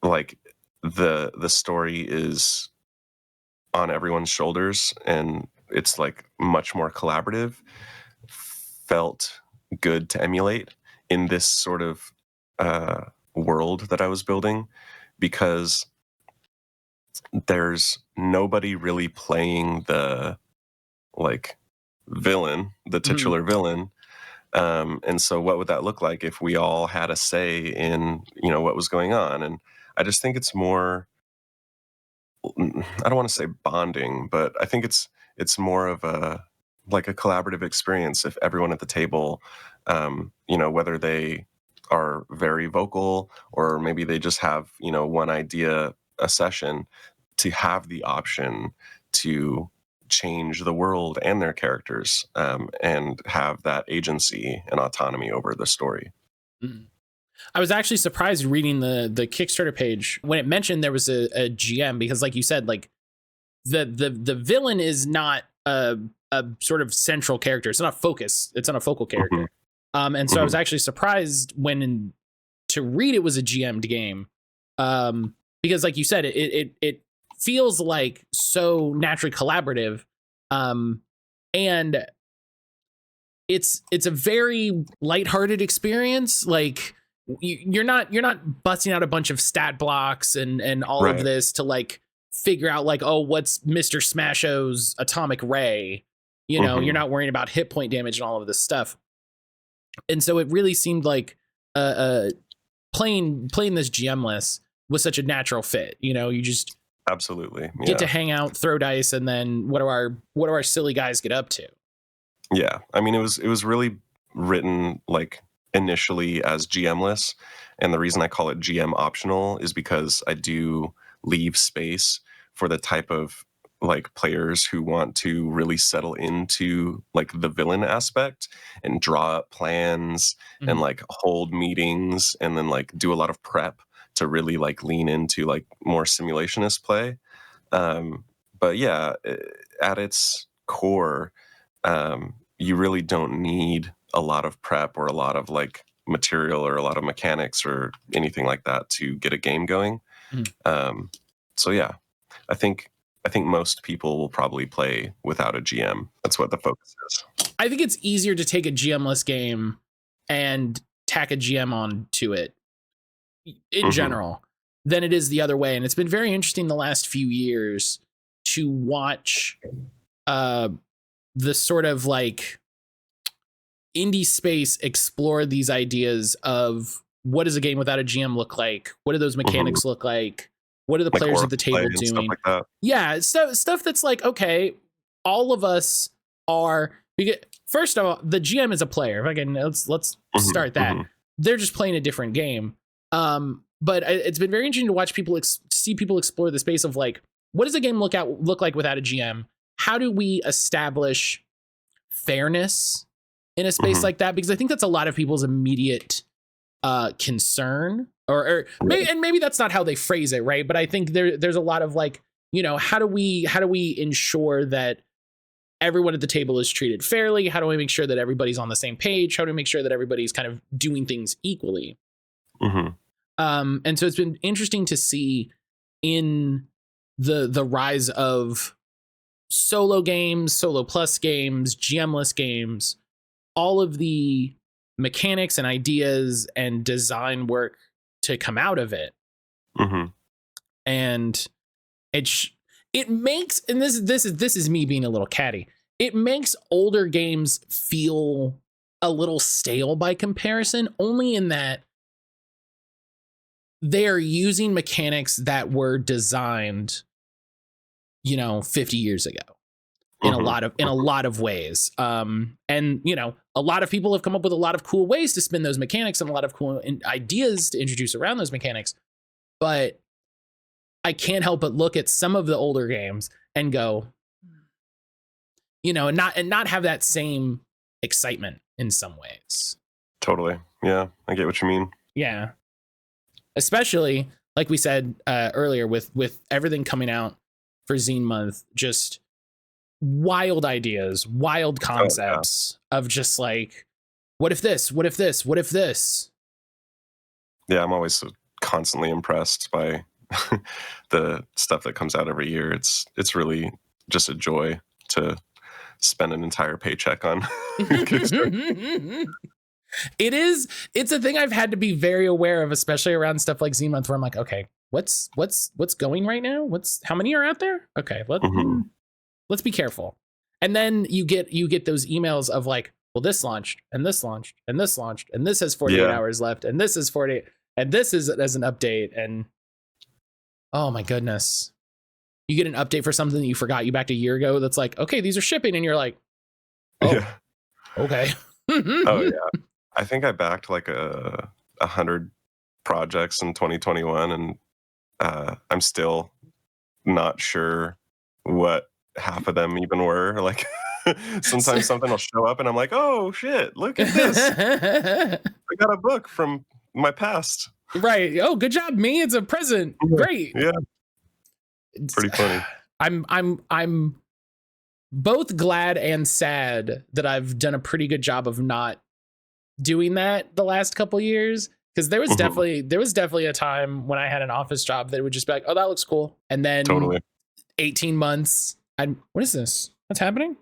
like the story is on everyone's shoulders and it's like much more collaborative, felt good to emulate in this sort of world that I was building, because there's nobody really playing the like villain, the titular villain. And so what would that look like if we all had a say in, what was going on? And I just think it's more, I don't want to say bonding, but I think it's more of a collaborative experience if everyone at the table, whether they are very vocal or maybe they just have, one idea a session, to have the option to change the world and their characters, and have that agency and autonomy over the story. Mm. I was actually surprised reading the Kickstarter page when it mentioned there was a GM, because like you said, like the villain is not a sort of central character. It's not a focus. It's not a focal character. And so I was actually surprised to read it was a GM'd game. Because like you said, it feels like so naturally collaborative. And it's a very lighthearted experience. Like you're not busting out a bunch of stat blocks and all of this to like figure out like, oh, what's Mr. Smasho's atomic ray? You're not worrying about hit point damage and all of this stuff. And so it really seemed like playing this GM-less was such a natural fit. You just absolutely get to hang out, throw dice, and then what do our silly guys get up to? Yeah, I mean, it was really written like initially as GM-less, and the reason I call it GM optional is because I do leave space for the type of like players who want to really settle into like the villain aspect and draw up plans and like hold meetings and then like do a lot of prep to really like lean into like more simulationist play. But yeah, at its core, you really don't need a lot of prep or a lot of like material or a lot of mechanics or anything like that to get a game going. So yeah, I think most people will probably play without a GM. That's what the focus is. I think it's easier to take a GM-less game and tack a GM onto it in general than it is the other way. And it's been very interesting the last few years to watch the sort of like indie space explore these ideas of what does a game without a GM look like? What do those mechanics look like? What are the players at the table doing? Like yeah, so stuff that's like, okay, all of us are. First of all, the GM is a player. If I can, let's start that. They're just playing a different game. But it's been very interesting to watch see people explore the space of like, what does a game look like without a GM? How do we establish fairness in a space like that? Because I think that's a lot of people's immediate concern, or maybe that's not how they phrase it, right? But I think there's a lot of like, how do we ensure that everyone at the table is treated fairly? How do we make sure that everybody's on the same page? How do we make sure that everybody's kind of doing things equally? And so it's been interesting to see in the rise of solo games, solo plus games, GM-less games, all of the mechanics and ideas and design work to come out of it. And it makes, and this is me being a little catty, it makes older games feel a little stale by comparison, only in that they're using mechanics that were designed 50 years ago in a lot of ways. And a lot of people have come up with a lot of cool ways to spin those mechanics and a lot of cool ideas to introduce around those mechanics. But I can't help but look at some of the older games and go, you know, and not have that same excitement in some ways. Totally. Yeah, I get what you mean. Yeah. Especially, like we said earlier, with everything coming out for Zine Month, just wild ideas, wild concepts of just like, what if this? What if this? What if this? Yeah, I'm always constantly impressed by the stuff that comes out every year. It's really just a joy to spend an entire paycheck on Kickstarter. It's a thing I've had to be very aware of, especially around stuff like Zine Month, where I'm like, okay, what's going right now? How many are out there? Okay, let's be careful. And then you get those emails of like, well, this launched and this launched and this launched and this has 48 hours left and this is 48 and this is as an update, and oh my goodness, you get an update for something that you forgot you backed a year ago that's like, okay, these are shipping, and you're like, oh, yeah, okay. Oh yeah, I think I backed like 100 projects in 2021, and I'm still not sure what half of them even were. Like sometimes something will show up and I'm like, oh shit, look at this. I got a book from my past. Right. Oh, good job, me. It's a present. Great. Yeah. It's pretty funny. I'm both glad and sad that I've done a pretty good job of not doing that the last couple years. Because there was definitely a time when I had an office job that would just be like, oh, that looks cool. And then 18 months. What is this? What's happening?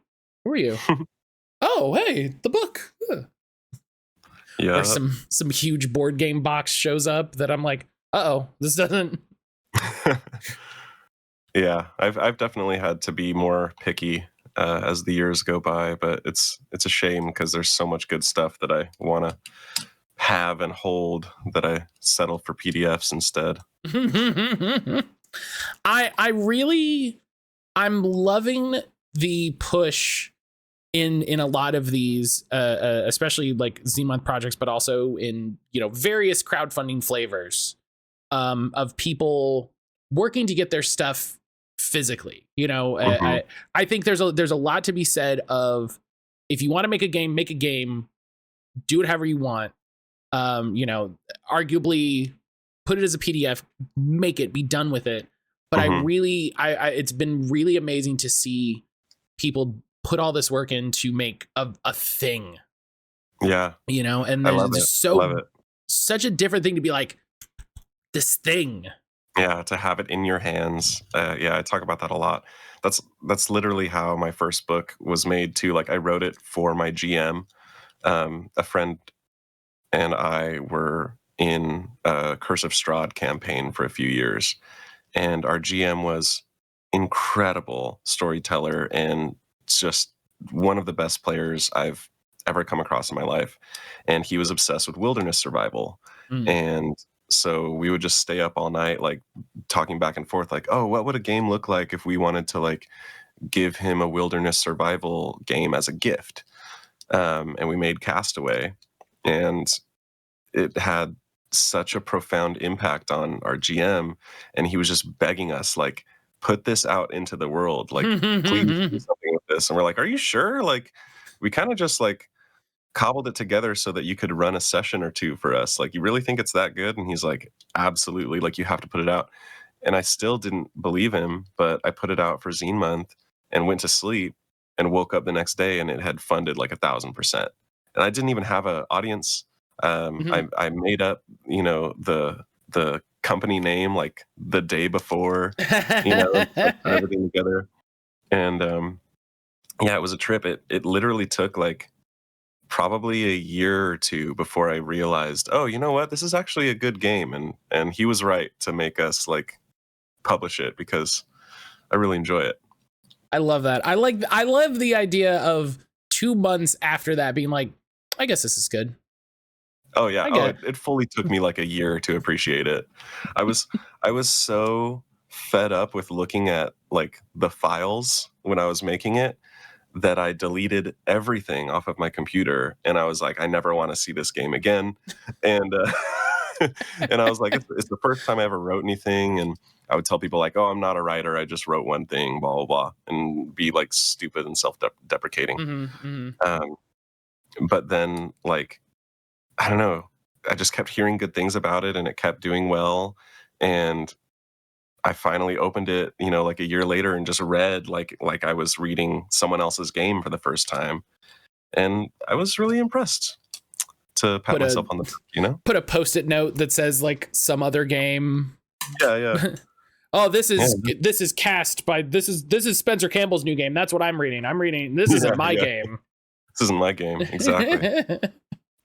Who are you? Oh, hey, the book. Yeah. Or some huge board game box shows up that I'm like, uh-oh, this doesn't. Yeah, I've definitely had to be more picky as the years go by, but it's a shame because there's so much good stuff that I want to have and hold that I settle for PDFs instead. I'm loving the push in a lot of these, especially like Zine Month projects, but also in, you know, various crowdfunding flavors of people working to get their stuff physically. You know, I think there's a lot to be said of, if you want to make a game, do it however you want. You know, arguably put it as a PDF, make it, be done with it. But I it's been really amazing to see people put all this work in to make a thing. Yeah. You know, and there's such a different thing to be like, this thing. Yeah, to have it in your hands. Yeah, I talk about that a lot. That's literally how my first book was made too. Like I wrote it for my GM. A friend and I were in a Curse of Strahd campaign for a few years. And our GM was incredible storyteller and just one of the best players I've ever come across in my life. And he was obsessed with wilderness survival. And so we would just stay up all night, like talking back and forth, like, oh, what would a game look like if we wanted to like give him a wilderness survival game as a gift? And we made Castaway, and it had such a profound impact on our GM. And he was just begging us, like, put this out into the world, like, please do something with this. And we're like, are you sure? Like, we kind of just like cobbled it together so that you could run a session or two for us. Like, you really think it's that good? And he's like, absolutely. Like, you have to put it out. And I still didn't believe him, but I put it out for Zine Month and went to sleep and woke up the next day and it had funded like 1,000%. And I didn't even have an audience. I made up, you know, the company name like the day before, you know, like, put everything together. And yeah, it was a trip. It literally took like probably a year or two before I realized, oh, you know what, this is actually a good game. And he was right to make us like publish it because I really enjoy it. I love that. I love the idea of 2 months after that being like, I guess this is good. Oh yeah. It fully took me like a year to appreciate it. I was so fed up with looking at like the files when I was making it that I deleted everything off of my computer, and I was like, I never want to see this game again. And and I was like, it's the first time I ever wrote anything, and I would tell people like, oh, I'm not a writer, I just wrote one thing, blah blah blah, and be like stupid and self-deprecating. But then, like, I don't know, I just kept hearing good things about it, and it kept doing well. And I finally opened it, like a year later, and just read like I was reading someone else's game for the first time, and I was really impressed. To pat myself on the back, Put a Post-it note that says like some other game. Yeah. Oh, this is cast by this is Spencer Campbell's new game. That's what I'm reading. This isn't my game. This isn't my game, exactly.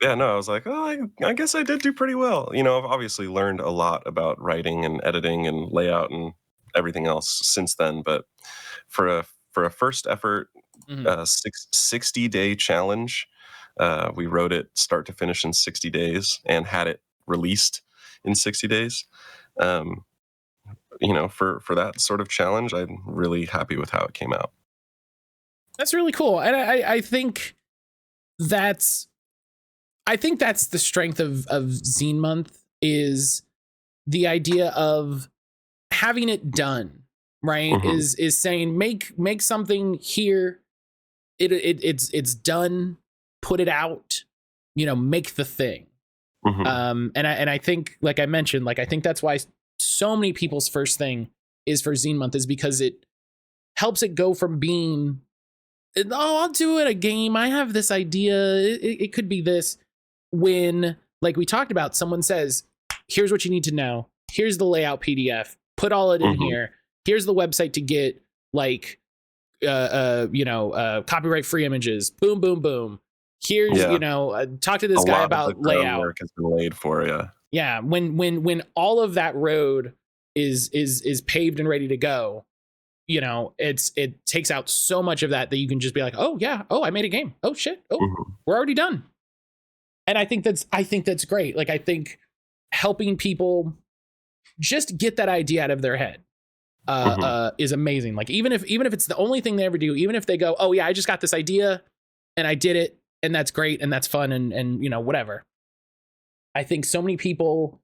Yeah, no, I was like, oh, I guess I did do pretty well. I've obviously learned a lot about writing and editing and layout and everything else since then. But for a first effort, 60-day challenge, we wrote it start to finish in 60 days and had it released in 60 days. For that sort of challenge, I'm really happy with how it came out. That's really cool, and I think that's the strength of Zine Month, is the idea of having it done, right? Is saying make something here. It's done. Put it out. Make the thing. And I think, like I mentioned, like I think that's why so many people's first thing is for Zine Month, is because it helps it go from being, oh, I'll do it a game, I have this idea, it could be this, when, like we talked about, someone says, here's what you need to know, here's the layout PDF, put all it in here, here's the website to get like copyright free images, boom boom boom, here's talk to this guy about layout. Work has been laid for you. Yeah, when all of that road is paved and ready to go, it takes out so much of that you can just be like, oh yeah, oh, I made a game, oh shit, oh, we're already done. And I think that's great. Like, I think helping people just get that idea out of their head is amazing. Like, even if it's the only thing they ever do, even if they go, oh yeah, I just got this idea and I did it, and that's great and that's fun and whatever. I think so many people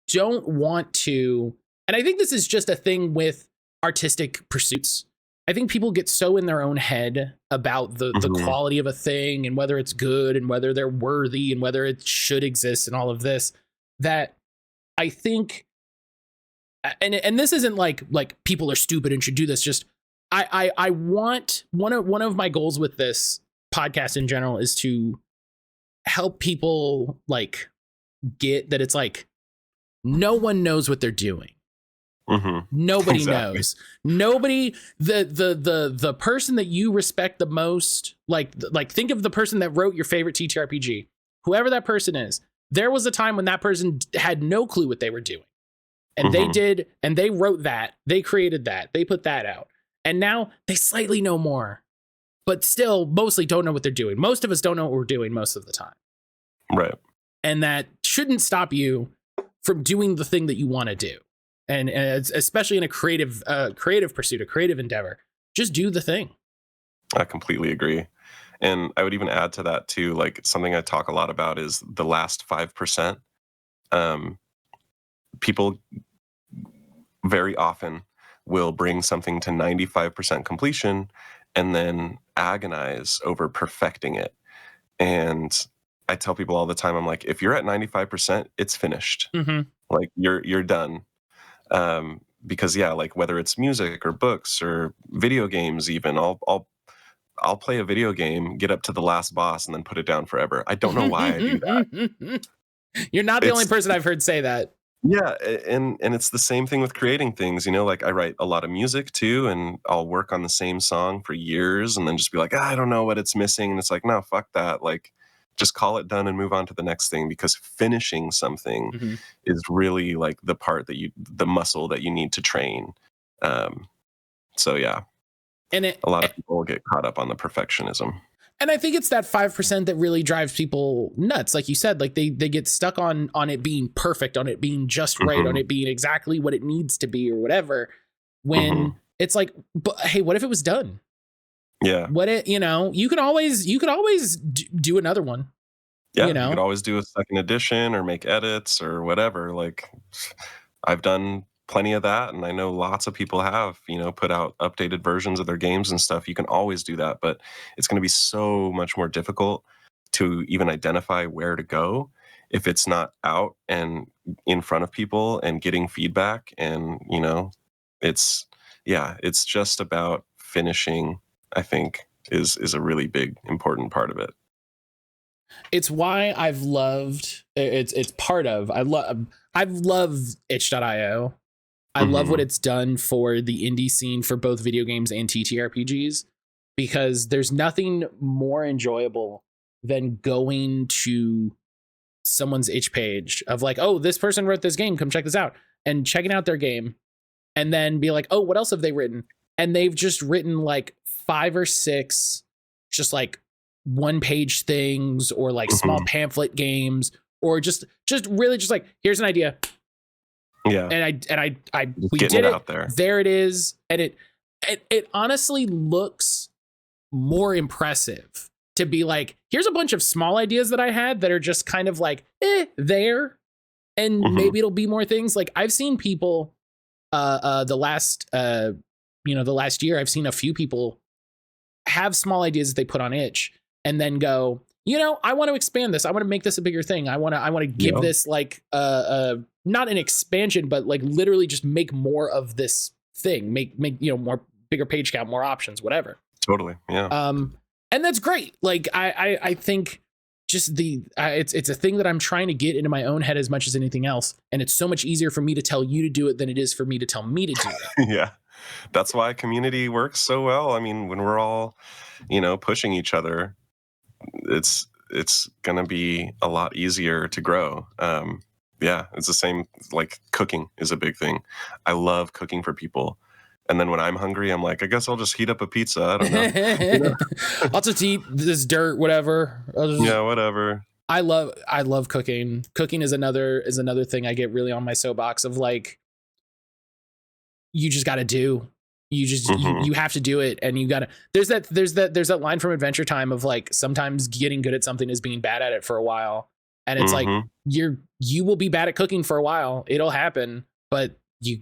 don't want to, and I think this is just a thing with artistic pursuits. I think people get so in their own head about the quality of a thing and whether it's good and whether they're worthy and whether it should exist and all of this, that I think, and this isn't like people are stupid and should do this. Just I want, one of my goals with this podcast in general is to help people like get that it's like no one knows what they're doing. Nobody knows. Nobody, the person that you respect the most, like think of the person that wrote your favorite TTRPG, whoever that person is. There was a time when that person had no clue what they were doing, and they wrote that, they created that, they put that out, and now they slightly know more, but still mostly don't know what they're doing. Most of us don't know what we're doing most of the time. Right. And that shouldn't stop you from doing the thing that you want to do. And it's especially in a creative pursuit, a creative endeavor, just do the thing. I completely agree. And I would even add to that too, like something I talk a lot about is the last 5%. People very often will bring something to 95% completion and then agonize over perfecting it. And I tell people all the time, I'm like, if you're at 95%, it's finished. Like you're done. Because yeah, like whether it's music or books or video games, even I'll play a video game, get up to the last boss, and then put it down forever. I don't know why I do that. You're not the only person I've heard say that. Yeah, and it's the same thing with creating things. Like I write a lot of music too, and I'll work on the same song for years, and then just be like, I don't know what it's missing, and it's like, no, fuck that. Like, just call it done and move on to the next thing, because finishing something is really like the part that the muscle that you need to train. So yeah, and a lot of people get caught up on the perfectionism. And I think it's that 5% that really drives people nuts. Like you said, like they get stuck on it being perfect, on it being just right, on it being exactly what it needs to be or whatever. When it's like, but hey, what if it was done? Yeah. What it, you could always do another one. Yeah. You could always do a second edition or make edits or whatever. Like I've done plenty of that, and I know lots of people have, put out updated versions of their games and stuff. You can always do that, but it's going to be so much more difficult to even identify where to go if it's not out and in front of people and getting feedback. And it's just about finishing, I think, is a really big important part of it. It's why I've loved it's part of I've loved itch.io. I love what it's done for the indie scene for both video games and TTRPGs, because there's nothing more enjoyable than going to someone's itch page of like, oh, this person wrote this game, come check this out, and checking out their game, and then be like, oh, what else have they written? And they've just written like 5 or 6 just like 1-page things, or like small pamphlet games, or just really just like, here's an idea. Yeah. And we did it out there. There it is. And it honestly looks more impressive to be like, here's a bunch of small ideas that I had that are just kind of like, there. And maybe it'll be more things. Like I've seen people the last year, I've seen a few people have small ideas that they put on itch and then go, I want to expand this. I want to make this a bigger thing. I want to give this like not an expansion, but like literally just make more of this thing, make more bigger page count, more options, whatever. Totally. Yeah. And that's great. Like I think just it's a thing that I'm trying to get into my own head as much as anything else. And it's so much easier for me to tell you to do it than it is for me to tell me to do it. Yeah. That's why community works so well. I mean, when we're all, pushing each other, it's going to be a lot easier to grow. Yeah, it's the same. Like cooking is a big thing. I love cooking for people. And then when I'm hungry, I'm like, I guess I'll just heat up a pizza. I don't know. I'll just eat this dirt, whatever. Whatever. I love cooking. Cooking is another thing I get really on my soapbox of like, you just got to do. You just you have to do it, and you got to. There's that line from Adventure Time of like, sometimes getting good at something is being bad at it for a while, and it's like you will be bad at cooking for a while. It'll happen, but you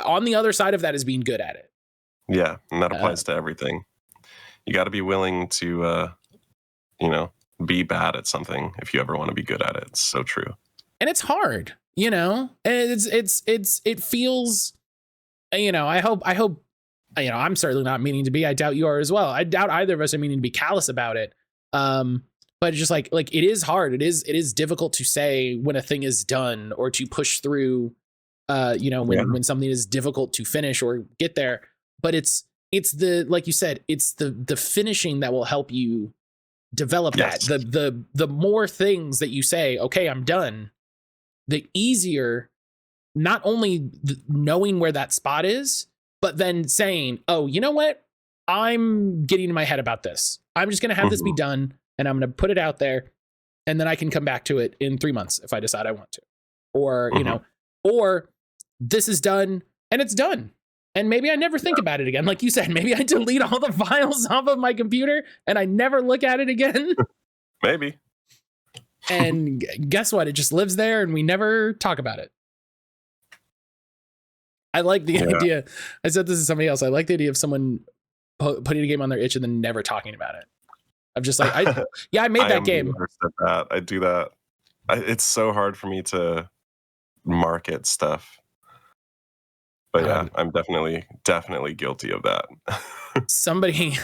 on the other side of that is being good at it. Yeah, and that applies to everything. You got to be willing to, be bad at something if you ever want to be good at it. It's so true, and it's hard, and it feels. I hope, I'm certainly not meaning to be. I doubt you are as well. I doubt either of us are meaning to be callous about it. But it's just like it is hard. It is difficult to say when a thing is done or to push through, when something is difficult to finish or get there. But it's the, like you said, it's the finishing that will help you develop that. The more things that you say, okay, I'm done, the easier. Not only knowing where that spot is, but then saying, oh, you know what? I'm getting in my head about this. I'm just going to have this be done, and I'm going to put it out there, and then I can come back to it in 3 months if I decide I want to. Or, or this is done, and it's done. And maybe I never think about it again. Like you said, maybe I delete all the files off of my computer, and I never look at it again. Maybe. And guess what? It just lives there, and we never talk about it. I like the idea. I said this to somebody else. I like the idea of someone putting a game on their itch and then never talking about it. I'm just like, I made that game. I do that. It's so hard for me to market stuff. But yeah, I'm definitely guilty of that. somebody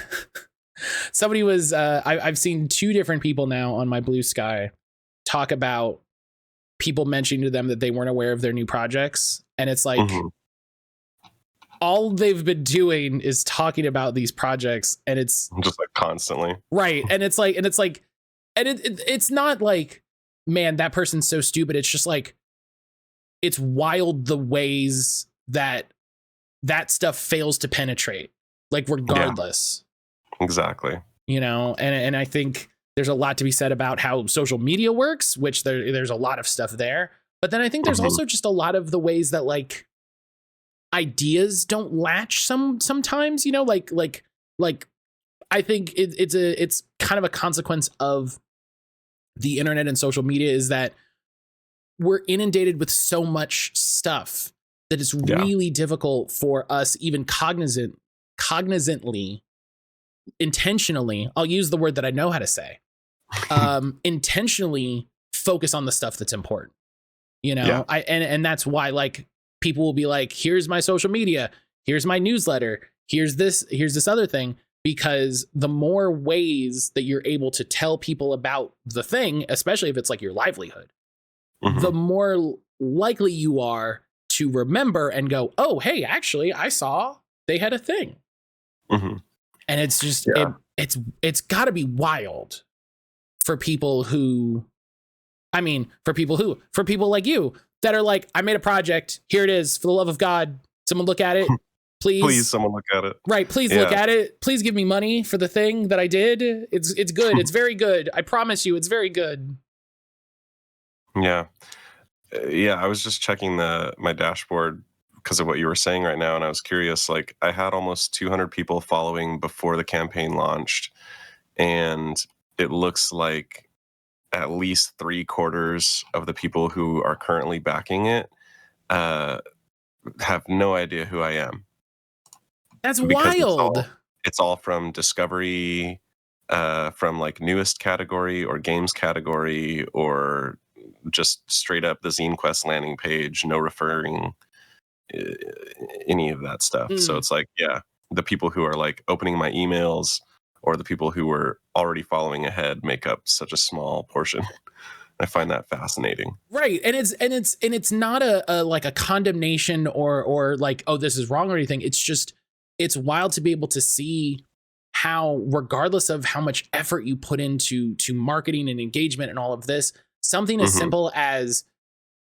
was, I've seen 2 different people now on my Blue Sky talk about people mentioning to them that they weren't aware of their new projects. And it's like, all they've been doing is talking about these projects, and it's just like constantly. Right. And it's not like, man, that person's so stupid. It's just like, it's wild the ways that stuff fails to penetrate, like regardless. Yeah, exactly. And I think there's a lot to be said about how social media works, which there's a lot of stuff there. But then I think there's also just a lot of the ways that like ideas don't latch sometimes, like I think it's kind of a consequence of the internet and social media is that we're inundated with so much stuff that it's really difficult for us, even cognizantly, intentionally, I'll use the word that I know how to say, intentionally focus on the stuff that's important. You know, and that's why, like, people will be like, here's my social media, here's my newsletter, here's this other thing, because the more ways that you're able to tell people about the thing, especially if it's like your livelihood, the more likely you are to remember and go, oh, hey, actually, I saw they had a thing. And it's just, it's got to be wild for people who, for people like you that are like, I made a project. Here it is. For the love of God, someone look at it. Please. Please, someone look at it. Right. Please look at it. Please give me money for the thing that I did. It's good. It's very good. I promise you, it's very good. Yeah. I was just checking my dashboard because of what you were saying right now, and I was curious. Like, I had almost 200 people following before the campaign launched, and it looks like at least 3/4 of the people who are currently backing it have no idea who I am. That's wild. It's all from discovery, from like newest category or games category, or just straight up the Zine Quest landing page, no referring any of that stuff. So it's like, the people who are like opening my emails or the people who were already following ahead make up such a small portion. I find that fascinating. Right. And it's not a like a condemnation or like, oh, this is wrong or anything. It's just, it's wild to be able to see how, regardless of how much effort you put into marketing and engagement and all of this, something as simple as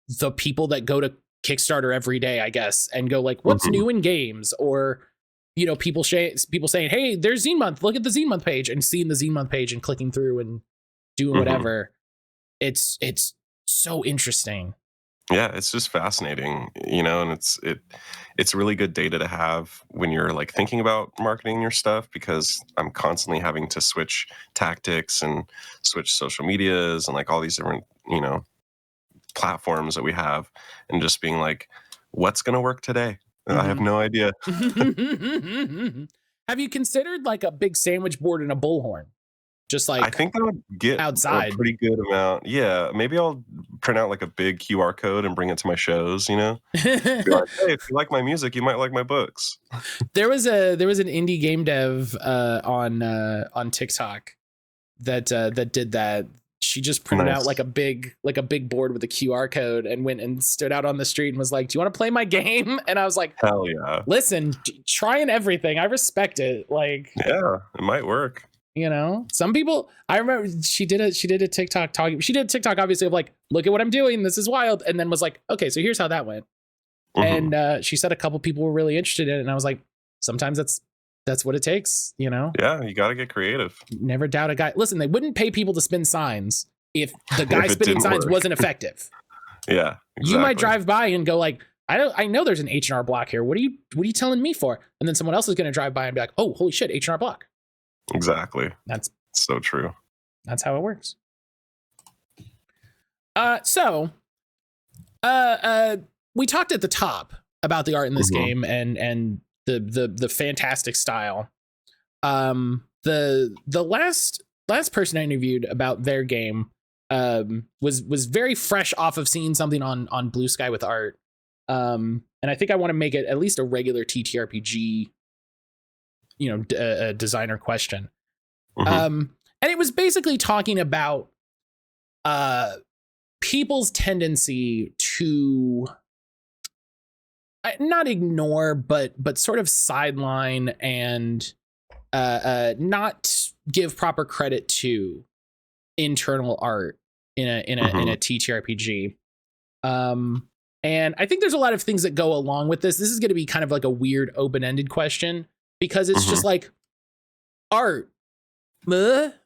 the people that go to Kickstarter every day, I guess, and go like, what's new in games? Or, you know, people saying, hey, there's Zine Month. Look at the Zine Month page, and seeing the Zine Month page and clicking through and doing whatever. It's so interesting. Yeah, it's just fascinating, you know, and it's really good data to have when you're like thinking about marketing your stuff, because I'm constantly having to switch tactics and switch social medias and like all these different, you know, platforms that we have, and just being like, what's going to work today? I have no idea. Have you considered like a big sandwich board and a bullhorn? Just like, I think that would get outside a pretty good amount. Yeah, maybe I'll print out like a big QR code and bring it to my shows, you know? Be like, hey, if you like my music, you might like my books. There was an indie game dev on TikTok that did that. She just printed out like a big board with a QR code and went and stood out on the street and was like, do you want to play my game? And I was like, hell yeah. Listen, trying everything. I respect it. Like, yeah, it might work. You know, some people, I remember she did a TikTok talking. She did a TikTok obviously of like, look at what I'm doing. This is wild. And then was like, okay, so here's how that went. And she said a couple people were really interested in it. And I was like, sometimes that's what it takes, you know? Yeah, you got to get creative. Never doubt a guy. Listen, they wouldn't pay people to spin signs if the guy spinning signs wasn't effective. Yeah, exactly. You might drive by and go like, I know there's an H&R Block here. What are you telling me for? And then someone else is going to drive by and be like, oh, holy shit, H&R Block. Exactly. That's so true. That's how it works. So we talked at the top about the art in this game and the fantastic style. The last person I interviewed about their game was very fresh off of seeing something on Blue Sky with art. And I think I want to make it at least a regular TTRPG, you know, designer question. And it was basically talking about people's tendency to not ignore, but sort of sideline and not give proper credit to internal art in a TTRPG. And I think there's a lot of things that go along with this. This is going to be kind of like a weird open-ended question, because it's just like art. Just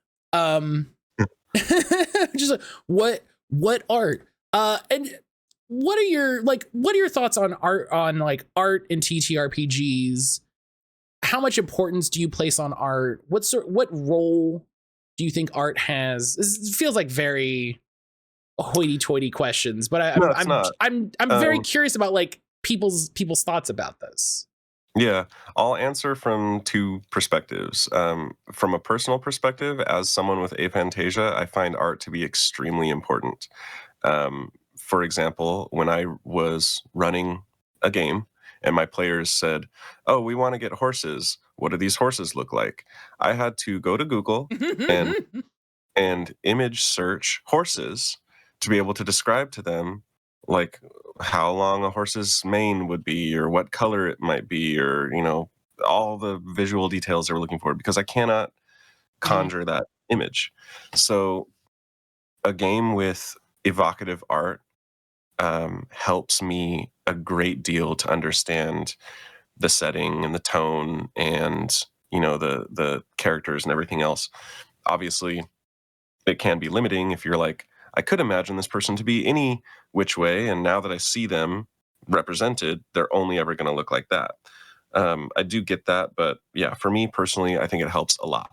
like, what art? And what are your thoughts on art, on like art in TTRPGs? How much importance do you place on art? What role do you think art has? This feels like very hoity-toity questions, but I'm very curious about like people's thoughts about this. Yeah, I'll answer from two perspectives. From a personal perspective, as someone with aphantasia, I find art to be extremely important. For example, when I was running a game and my players said, "Oh, we want to get horses. What do these horses look like?" I had to go to Google and image search horses to be able to describe to them like how long a horse's mane would be or what color it might be or all the visual details they were looking for because I cannot conjure that image. So a game with evocative art helps me a great deal to understand the setting and the tone and the characters and everything else. Obviously it can be limiting if you're like, I could imagine this person to be any which way, and now that I see them represented, they're only ever going to look like that. I do get that, but yeah, for me personally, I think it helps a lot.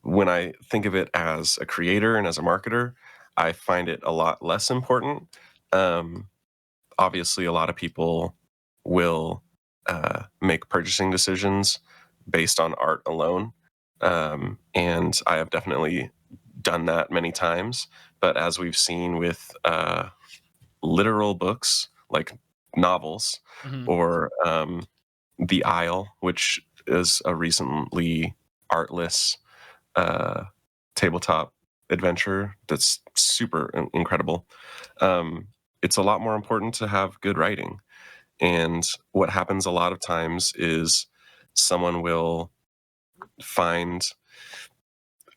When I think of it as a creator and as a marketer, I find it a lot less important. Obviously, a lot of people will make purchasing decisions based on art alone. And I have definitely done that many times. But as we've seen with literal books like novels or The Isle, which is a recently artless tabletop adventure that's super incredible. It's a lot more important to have good writing. And what happens a lot of times is someone will find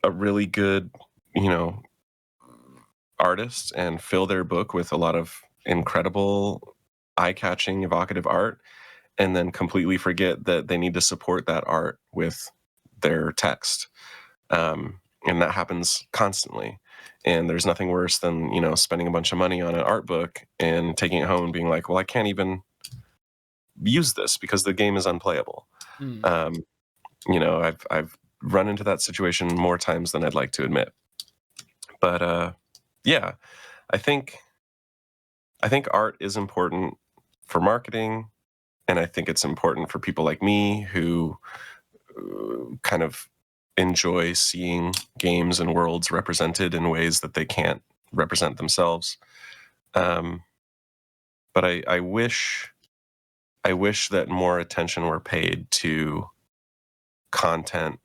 a really good, artist and fill their book with a lot of incredible, eye-catching, evocative art, and then completely forget that they need to support that art with their text. And that happens constantly. And there's nothing worse than, spending a bunch of money on an art book and taking it home and being like, well, I can't even use this because the game is unplayable. I've run into that situation more times than I'd like to admit. But yeah, I think art is important for marketing, and I think it's important for people like me who kind of enjoy seeing games and worlds represented in ways that they can't represent themselves. But I wish that more attention were paid to content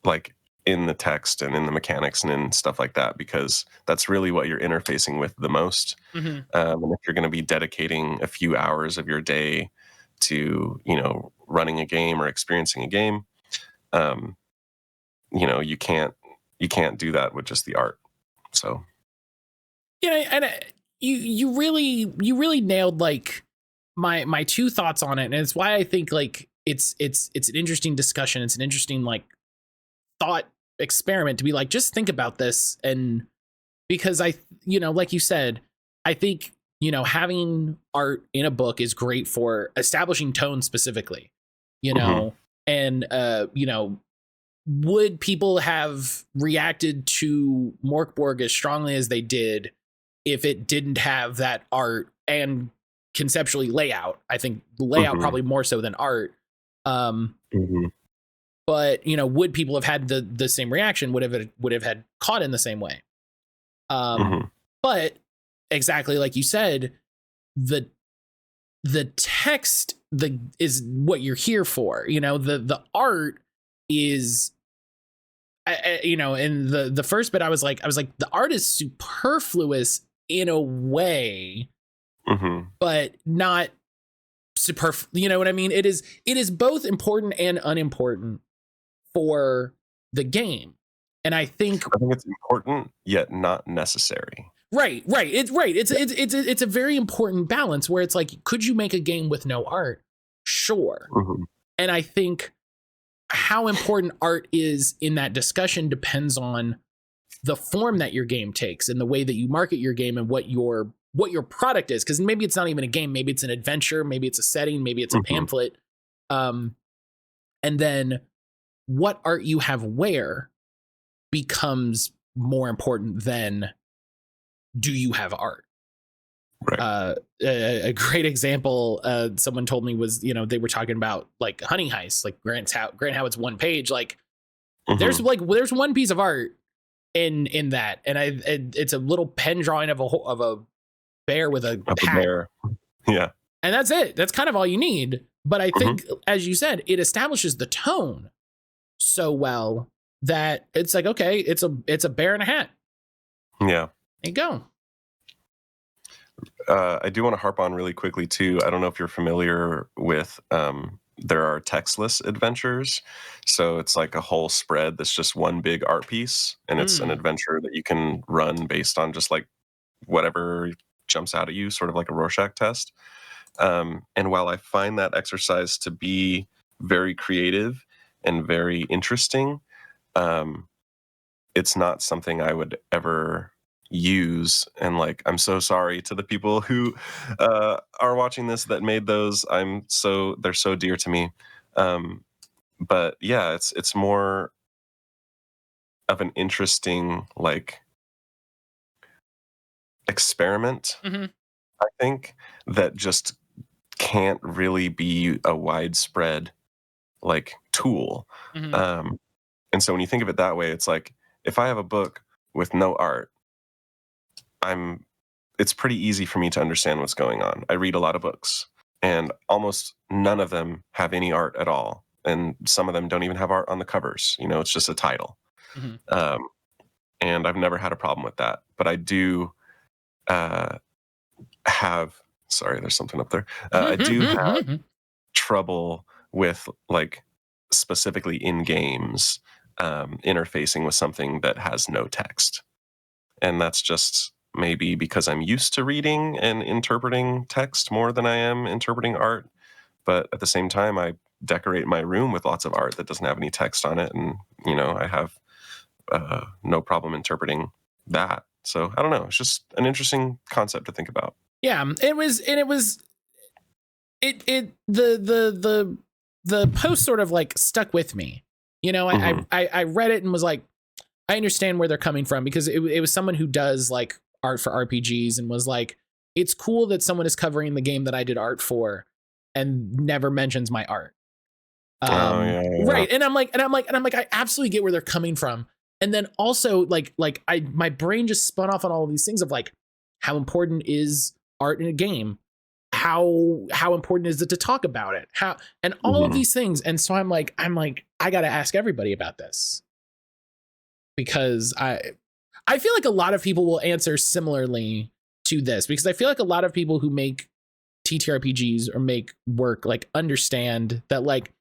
like in the text and in the mechanics and in stuff like that, because that's really what you're interfacing with the most. And if you're going to be dedicating a few hours of your day to, running a game or experiencing a game, you can't do that with just the art. So yeah, and you really nailed like my two thoughts on it, and it's why I think like it's an interesting discussion. It's an interesting like thought experiment to be like, just think about this. And because like you said, I think having art in a book is great for establishing tone specifically, and would people have reacted to Morkborg as strongly as they did if it didn't have that art and conceptually layout? I think layout probably more so than art. But would people have had the same reaction? Would have had caught in the same way? But exactly like you said, the text is what you're here for. The art is, in the first bit, I was like, the art is superfluous in a way, but not superfluous. You know what I mean? It is both important and unimportant for the game. And I think it's important yet not necessary. Right. It's a very important balance where it's like, could you make a game with no art? Sure. And I think how important art is in that discussion depends on the form that your game takes and the way that you market your game and what your product is. Because maybe it's not even a game, maybe it's an adventure, maybe it's a setting, maybe it's a pamphlet. And then what art you have where becomes more important than do you have art? Right. A great example someone told me was, they were talking about like Honey Heist, like Grant Howitt's one page. Like there's one piece of art in that, and it's a little pen drawing of a bear with a hat. Bear. Yeah. And that's it. That's kind of all you need. But I think, as you said, it establishes the tone so well that it's like, okay, it's a bear in a hat. Yeah. There you go. I do want to harp on really quickly too. I don't know if you're familiar with there are textless adventures. So it's like a whole spread that's just one big art piece, and it's an adventure that you can run based on just like whatever jumps out at you, sort of like a Rorschach test. And while I find that exercise to be very creative and very interesting, it's not something I would ever use. And like, I'm so sorry to the people who are watching this that made those. They're so dear to me. But yeah, it's more of an interesting like experiment, I think, that just can't really be a widespread like tool. And so when you think of it that way, it's like if I have a book with no art, it's pretty easy for me to understand what's going on. I read a lot of books, and almost none of them have any art at all. And some of them don't even have art on the covers. It's just a title. And I've never had a problem with that. But I do have, sorry, there's something up there. I do have trouble with like specifically in games interfacing with something that has no text. And that's just maybe because I'm used to reading and interpreting text more than I am interpreting art. But at the same time, I decorate my room with lots of art that doesn't have any text on it. And, I have no problem interpreting that. So I don't know. It's just an interesting concept to think about. Yeah, the post sort of like stuck with me. I read it and was like, I understand where they're coming from, because it was someone who does like art for RPGs and was like, it's cool that someone is covering the game that I did art for and never mentions my art. Right. And I'm like, I absolutely get where they're coming from. And then also my brain just spun off on all of these things of like, how important is art in a game? How important is it to talk about it? And all of these things. And so I'm like, I got to ask everybody about this, because I feel like a lot of people will answer similarly to this, because I feel like a lot of people who make TTRPGs or make work like understand that like,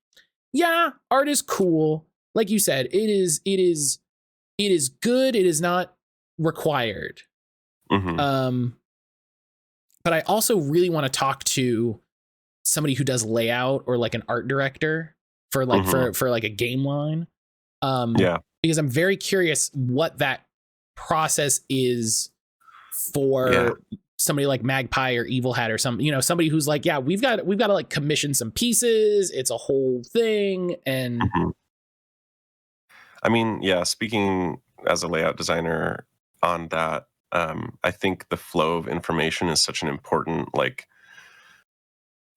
yeah, art is cool. Like you said, it is good. It is not required. But I also really want to talk to somebody who does layout or like an art director for like for like a game line. Because I'm very curious what that process is for somebody like Magpie or Evil Hat or somebody who's like, yeah, we've got to like commission some pieces. It's a whole thing. And I mean, yeah, speaking as a layout designer on that, I think the flow of information is such an important like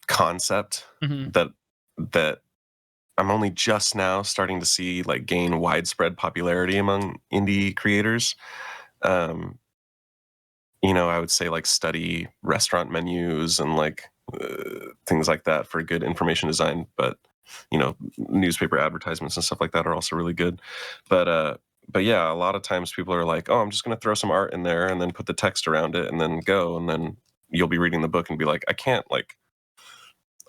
concept that I'm only just now starting to see like gain widespread popularity among indie creators. I would say like study restaurant menus and like things like that for good information design. But newspaper advertisements and stuff like that are also really good. But yeah, a lot of times people are like, oh, I'm just going to throw some art in there and then put the text around it and then go. And then you'll be reading the book and be like, I can't like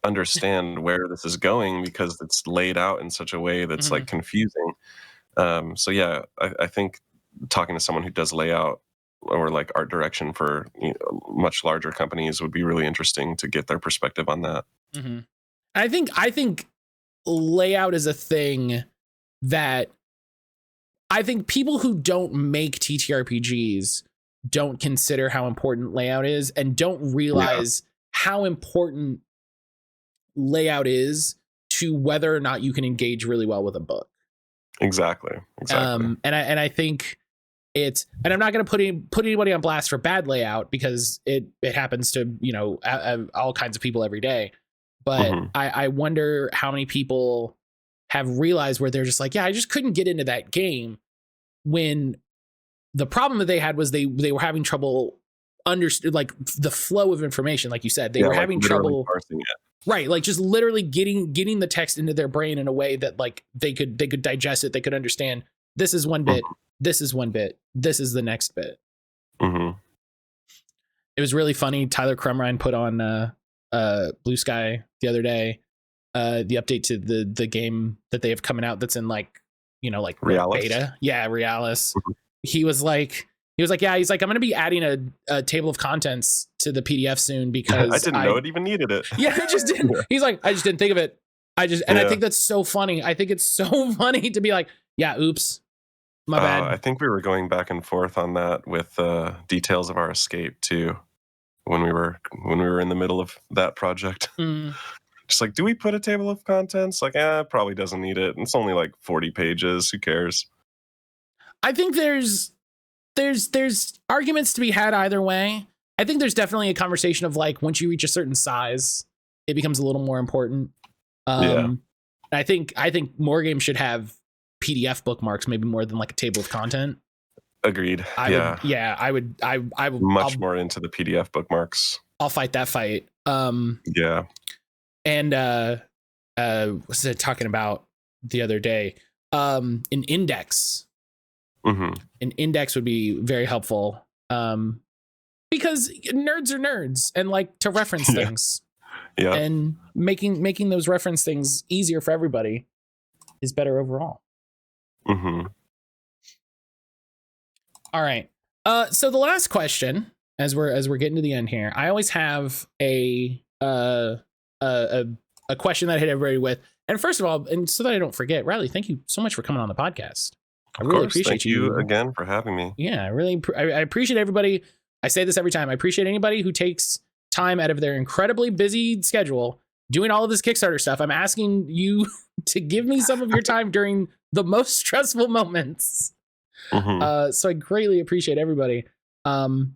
understand where this is going because it's laid out in such a way that's like confusing. So yeah, I think talking to someone who does layout or like art direction for much larger companies would be really interesting to get their perspective on that. I think layout is a thing that I think people who don't make TTRPGs don't consider how important layout is and don't realize how important layout is to whether or not you can engage really well with a book. Exactly. And I think and I'm not going to put anybody on blast for bad layout because it happens to, all kinds of people every day. But I wonder how many people have realized where they're just like, yeah, I just couldn't get into that game, when the problem that they had was they were having trouble understood, like the flow of information. Like you said, they were having trouble parsing it. Right, like just literally getting the text into their brain in a way that like they could digest it, they could understand. This is one bit, this is one bit, this is the next bit. It was really funny. Tyler Crumrine put on Blue Sky the other day the update to the game that they have coming out that's in like Realis? beta. Yeah, Realis. He was like, yeah, he's like, I'm going to be adding a table of contents to the PDF soon because I didn't know it even needed it. Yeah, I just didn't. He's like, I just didn't think of it. I think that's so funny. I think it's so funny to be like, yeah, oops, my bad. I think we were going back and forth on that with details of our escape too, when we were in the middle of that project. Just like, do we put a table of contents? Like, probably doesn't need it. It's only like 40 pages. Who cares? I think there's arguments to be had either way. I think there's definitely a conversation of like, once you reach a certain size, it becomes a little more important. I think more games should have PDF bookmarks, maybe more than like a table of content. Agreed. I would much more into the PDF bookmarks. I'll fight that fight. And what was I talking about the other day? An index. An index would be very helpful. Because nerds are nerds and like to reference things. Yeah. And making those reference things easier for everybody is better overall. All right. So the last question, as we're getting to the end here, I always have a question that I hit everybody with. And first of all, and so that I don't forget, Reilly, thank you so much for coming on the podcast. I really appreciate thank you again for having me. Yeah, I appreciate everybody. I say this every time. I appreciate anybody who takes time out of their incredibly busy schedule doing all of this Kickstarter stuff. I'm asking you to give me some of your time during the most stressful moments. So I greatly appreciate everybody. So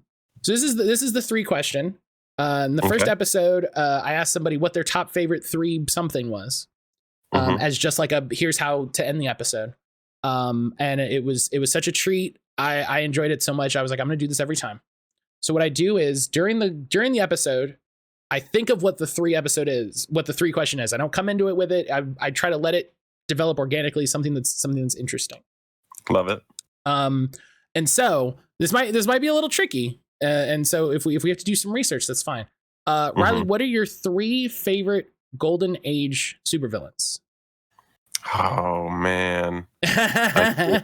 this is the 3 question. In the first episode, I asked somebody what their top favorite 3 something was, as just like here's how to end the episode. And it was such a treat. I enjoyed it so much. I was like, I'm going to do this every time. So what I do is during the episode, I think of what the 3 question is. I don't come into it with it. I try to let it develop organically, something that's interesting. Love it. And so this might be a little tricky. And so if we have to do some research, that's fine. Reilly, what are your 3 favorite Golden Age supervillains? Oh man, I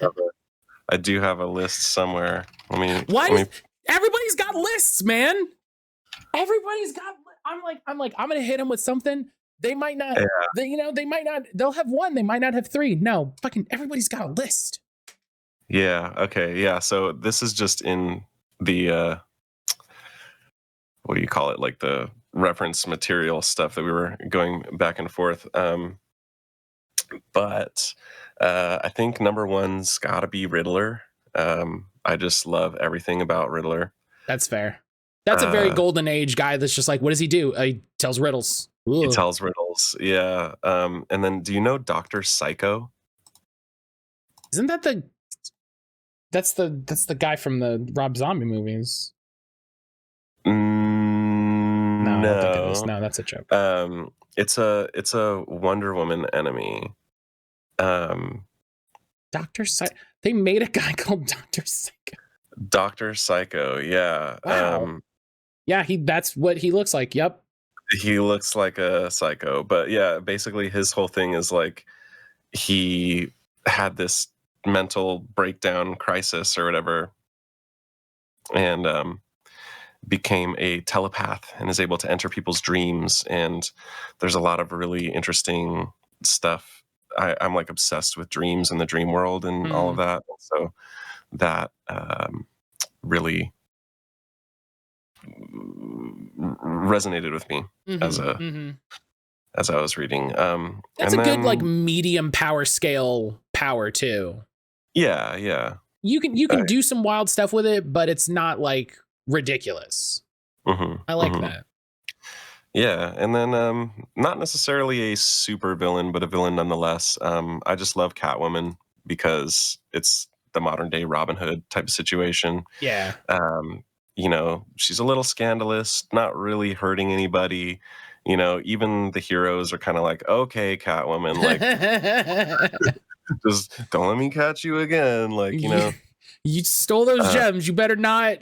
do have a list somewhere. Everybody's got lists, man. Everybody's got. I'm like, I'm gonna hit them with something. They might not. Yeah. They might not. They'll have 1. They might not have 3. No, fucking everybody's got a list. Yeah. Okay. Yeah. So this is just in the what do you call it? Like the reference material stuff that we were going back and forth. But I think number 1's got to be Riddler. I just love everything about Riddler. That's fair. That's a very Golden Age guy that's just like, what does he do? He tells riddles. Ooh. He tells riddles, yeah. And then do you know Dr. Psycho? Isn't that that's the guy from the Rob Zombie movies? No, I don't think it is. No, that's a joke. It's a Wonder Woman enemy. Dr. Psycho. They made a guy called Dr. Psycho. Dr. Psycho, yeah. Wow. Yeah, that's what he looks like. Yep. He looks like a psycho, but yeah, basically his whole thing is like he had this mental breakdown crisis or whatever, and became a telepath and is able to enter people's dreams. And there's a lot of really interesting stuff. I'm like obsessed with dreams and the dream world and all of that. So that really resonated with me as I was reading. That's a good like medium power scale power too. Yeah. you can do some wild stuff with it, but it's not like ridiculous. I like that. Yeah, and then not necessarily a super villain, but a villain nonetheless. I just love Catwoman because it's the modern day Robin Hood type of situation. Yeah. She's a little scandalous, not really hurting anybody. Even the heroes are kind of like, okay, Catwoman, like, just don't let me catch you again. Like, you stole those gems. You better not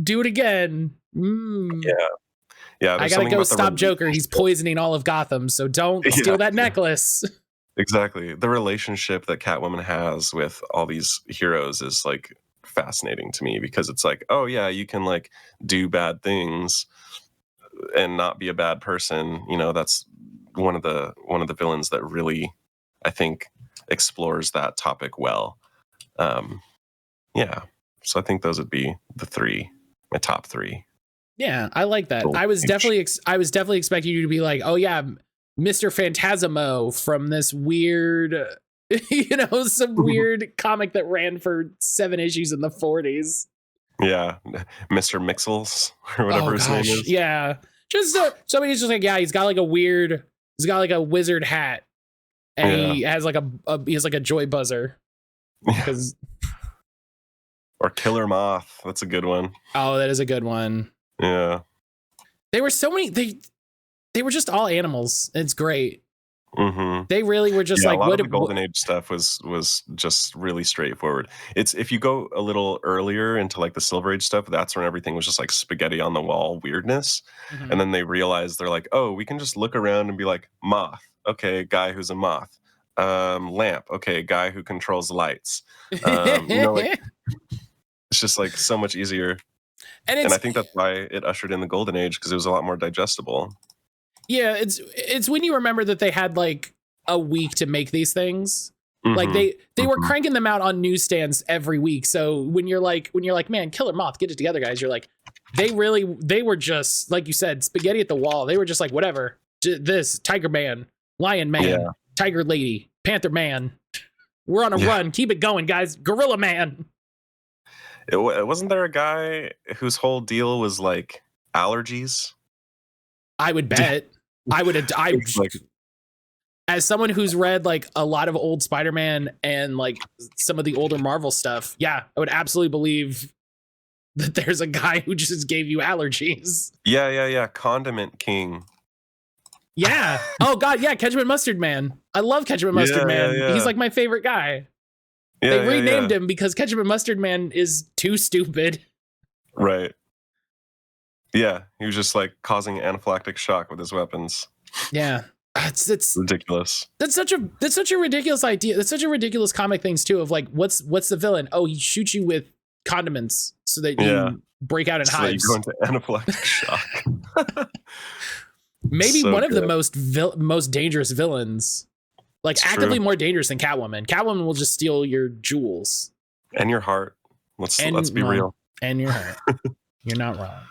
do it again. Yeah. I gotta go stop Joker. He's poisoning all of Gotham, so don't steal that necklace. Exactly. The relationship that Catwoman has with all these heroes is like fascinating to me because it's like, oh yeah, you can like do bad things and not be a bad person. That's one of the villains that really, I think, explores that topic well. Yeah. So I think those would be my top three. Yeah, I like that. I was definitely expecting you to be like, oh yeah, Mr. Phantasmo from this weird, some weird comic that ran for 7 issues in the 40s. Yeah, Mr. Mixels or whatever his name is. Yeah, just somebody's just like, yeah, he's got like a wizard hat, and he has like a joy buzzer. Or Killer Moth. That's a good one. Oh, that is a good one. Yeah. They were so many. They were just all animals. It's great. They really were just like, a lot of the Golden Age stuff was just really straightforward. It's if you go a little earlier into like the Silver Age stuff, that's when everything was just like spaghetti on the wall weirdness. And then they realized they're like, oh, we can just look around and be like, moth, okay, guy who's a moth. Lamp, okay, guy who controls lights. It's just like so much easier. And I think that's why it ushered in the Golden Age, because it was a lot more digestible. Yeah, it's when you remember that they had like a week to make these things. Like they were cranking them out on newsstands every week. So when you're like, man, Killer Moth, get it together, guys. You're like, they were just, like you said, spaghetti at the wall. They were just like, whatever. This Tiger Man, Lion Man, Tiger Lady, Panther Man. We're on a run. Keep it going, guys. Gorilla Man. Wasn't there a guy whose whole deal was like allergies? I would bet. As someone who's read like a lot of old Spider-Man and like some of the older Marvel stuff, yeah, I would absolutely believe that there's a guy who just gave you allergies. Yeah. Condiment King. Yeah. Oh God, yeah, Ketchup and Mustard Man. I love Ketchup and Mustard Man. Yeah. He's like my favorite guy. They renamed him because Ketchup and Mustard Man is too stupid. Right. Yeah, he was just like causing anaphylactic shock with his weapons. Yeah. It's ridiculous. That's such a ridiculous idea. That's such a ridiculous comic things too, of like, what's the villain? Oh, he shoots you with condiments so that you break out in hives. So you go into anaphylactic shock. Maybe one of the most dangerous villains. Like it's actively more dangerous than Catwoman. Catwoman will just steal your jewels. And your heart. Let's be real. And your heart. You're not wrong.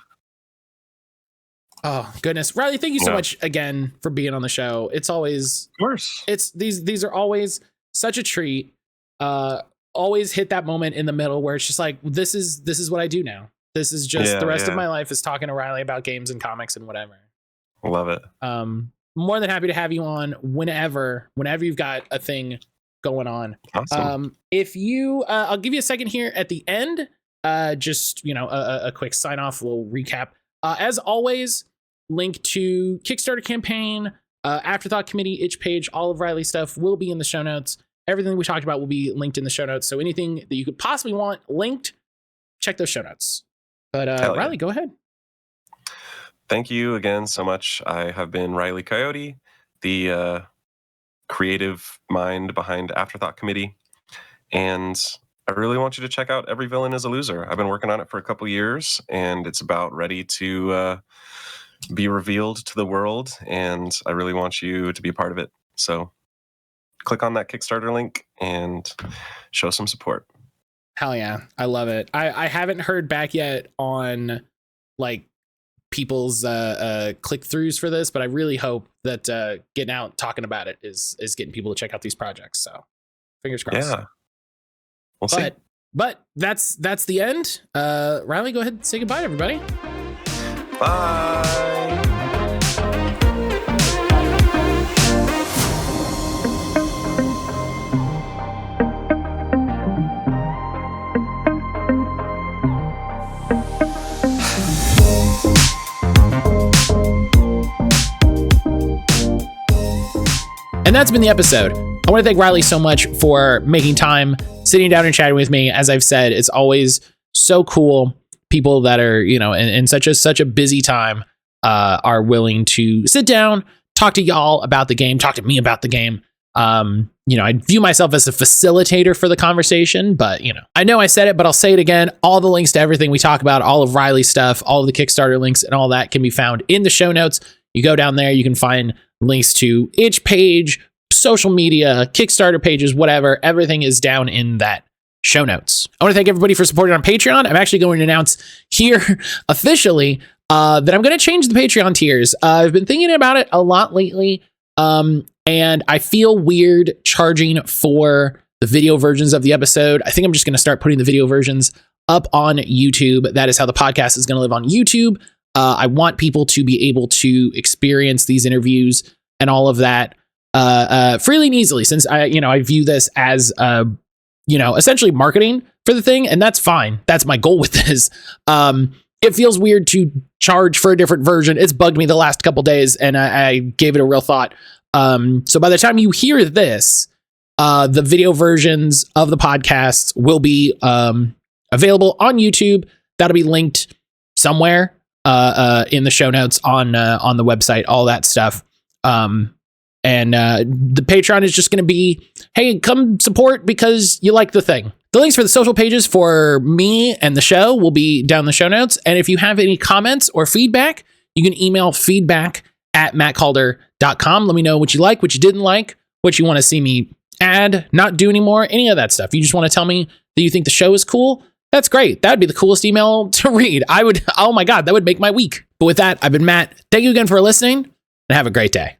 Oh goodness, Reilly, thank you so much again for being on the show. It's always, of course, it's these are always such a treat. Always hit that moment in the middle where it's just like, this is what I do now. This is just the rest of my life is talking to Reilly about games and comics and whatever. Love it. More than happy to have you on whenever you've got a thing going on. Awesome. If you, I'll give you a second here at the end. Just a quick sign off, a little recap. As always. Link to Kickstarter campaign, Afterthought Committee, itch page, all of Reilly's stuff will be in the show notes. Everything we talked about will be linked in the show notes. So anything that you could possibly want linked, check those show notes. But Reilly, go ahead. Thank you again so much. I have been Reilly Qyote, the creative mind behind Afterthought Committee. And I really want you to check out Every Villain is a Loser. I've been working on it for a couple years, and it's about ready to be revealed to the world, and I really want you to be a part of it. So click on that Kickstarter link and show some support. Hell yeah. I love it. I haven't heard back yet on like people's click-throughs for this, but I really hope that getting out talking about it is getting people to check out these projects. So fingers crossed. Yeah. We'll see. But that's the end. Reilly, go ahead and say goodbye to everybody. Bye. And that's been the episode. I want to thank Reilly so much for making time, sitting down and chatting with me. As I've said, it's always so cool. People that are, in such a busy time, are willing to sit down, talk to y'all about the game, talk to me about the game. I view myself as a facilitator for the conversation, but I know I said it, but I'll say it again. All the links to everything we talk about, all of Reilly's stuff, all of the Kickstarter links and all that can be found in the show notes. You go down there, you can find links to each page, social media, Kickstarter pages, whatever. Everything is down in that show notes. I want to thank everybody for supporting on Patreon. I'm actually going to announce here officially that I'm going to change the Patreon tiers. I've been thinking about it a lot lately, and I feel weird charging for the video versions of the episode. I think I'm just going to start putting the video versions up on YouTube. That is how the podcast is going to live on YouTube. I want people to be able to experience these interviews and all of that freely and easily, since I view this as essentially marketing for the thing, and that's fine. That's my goal with this. It feels weird to charge for a different version. It's bugged me the last couple days, and I gave it a real thought. So by the time you hear this, the video versions of the podcasts will be available on YouTube. That'll be linked somewhere in the show notes on the website, all that stuff. And the Patreon is just going to be, hey, come support because you like the thing. The links for the social pages for me and the show will be down in the show notes. And if you have any comments or feedback, you can email feedback@mattcalder.com. Let me know what you like, what you didn't like, what you want to see me add, not do anymore, any of that stuff. You just want to tell me that you think the show is cool. That's great. That'd be the coolest email to read. Oh my God, that would make my week. But with that, I've been Matt. Thank you again for listening and have a great day.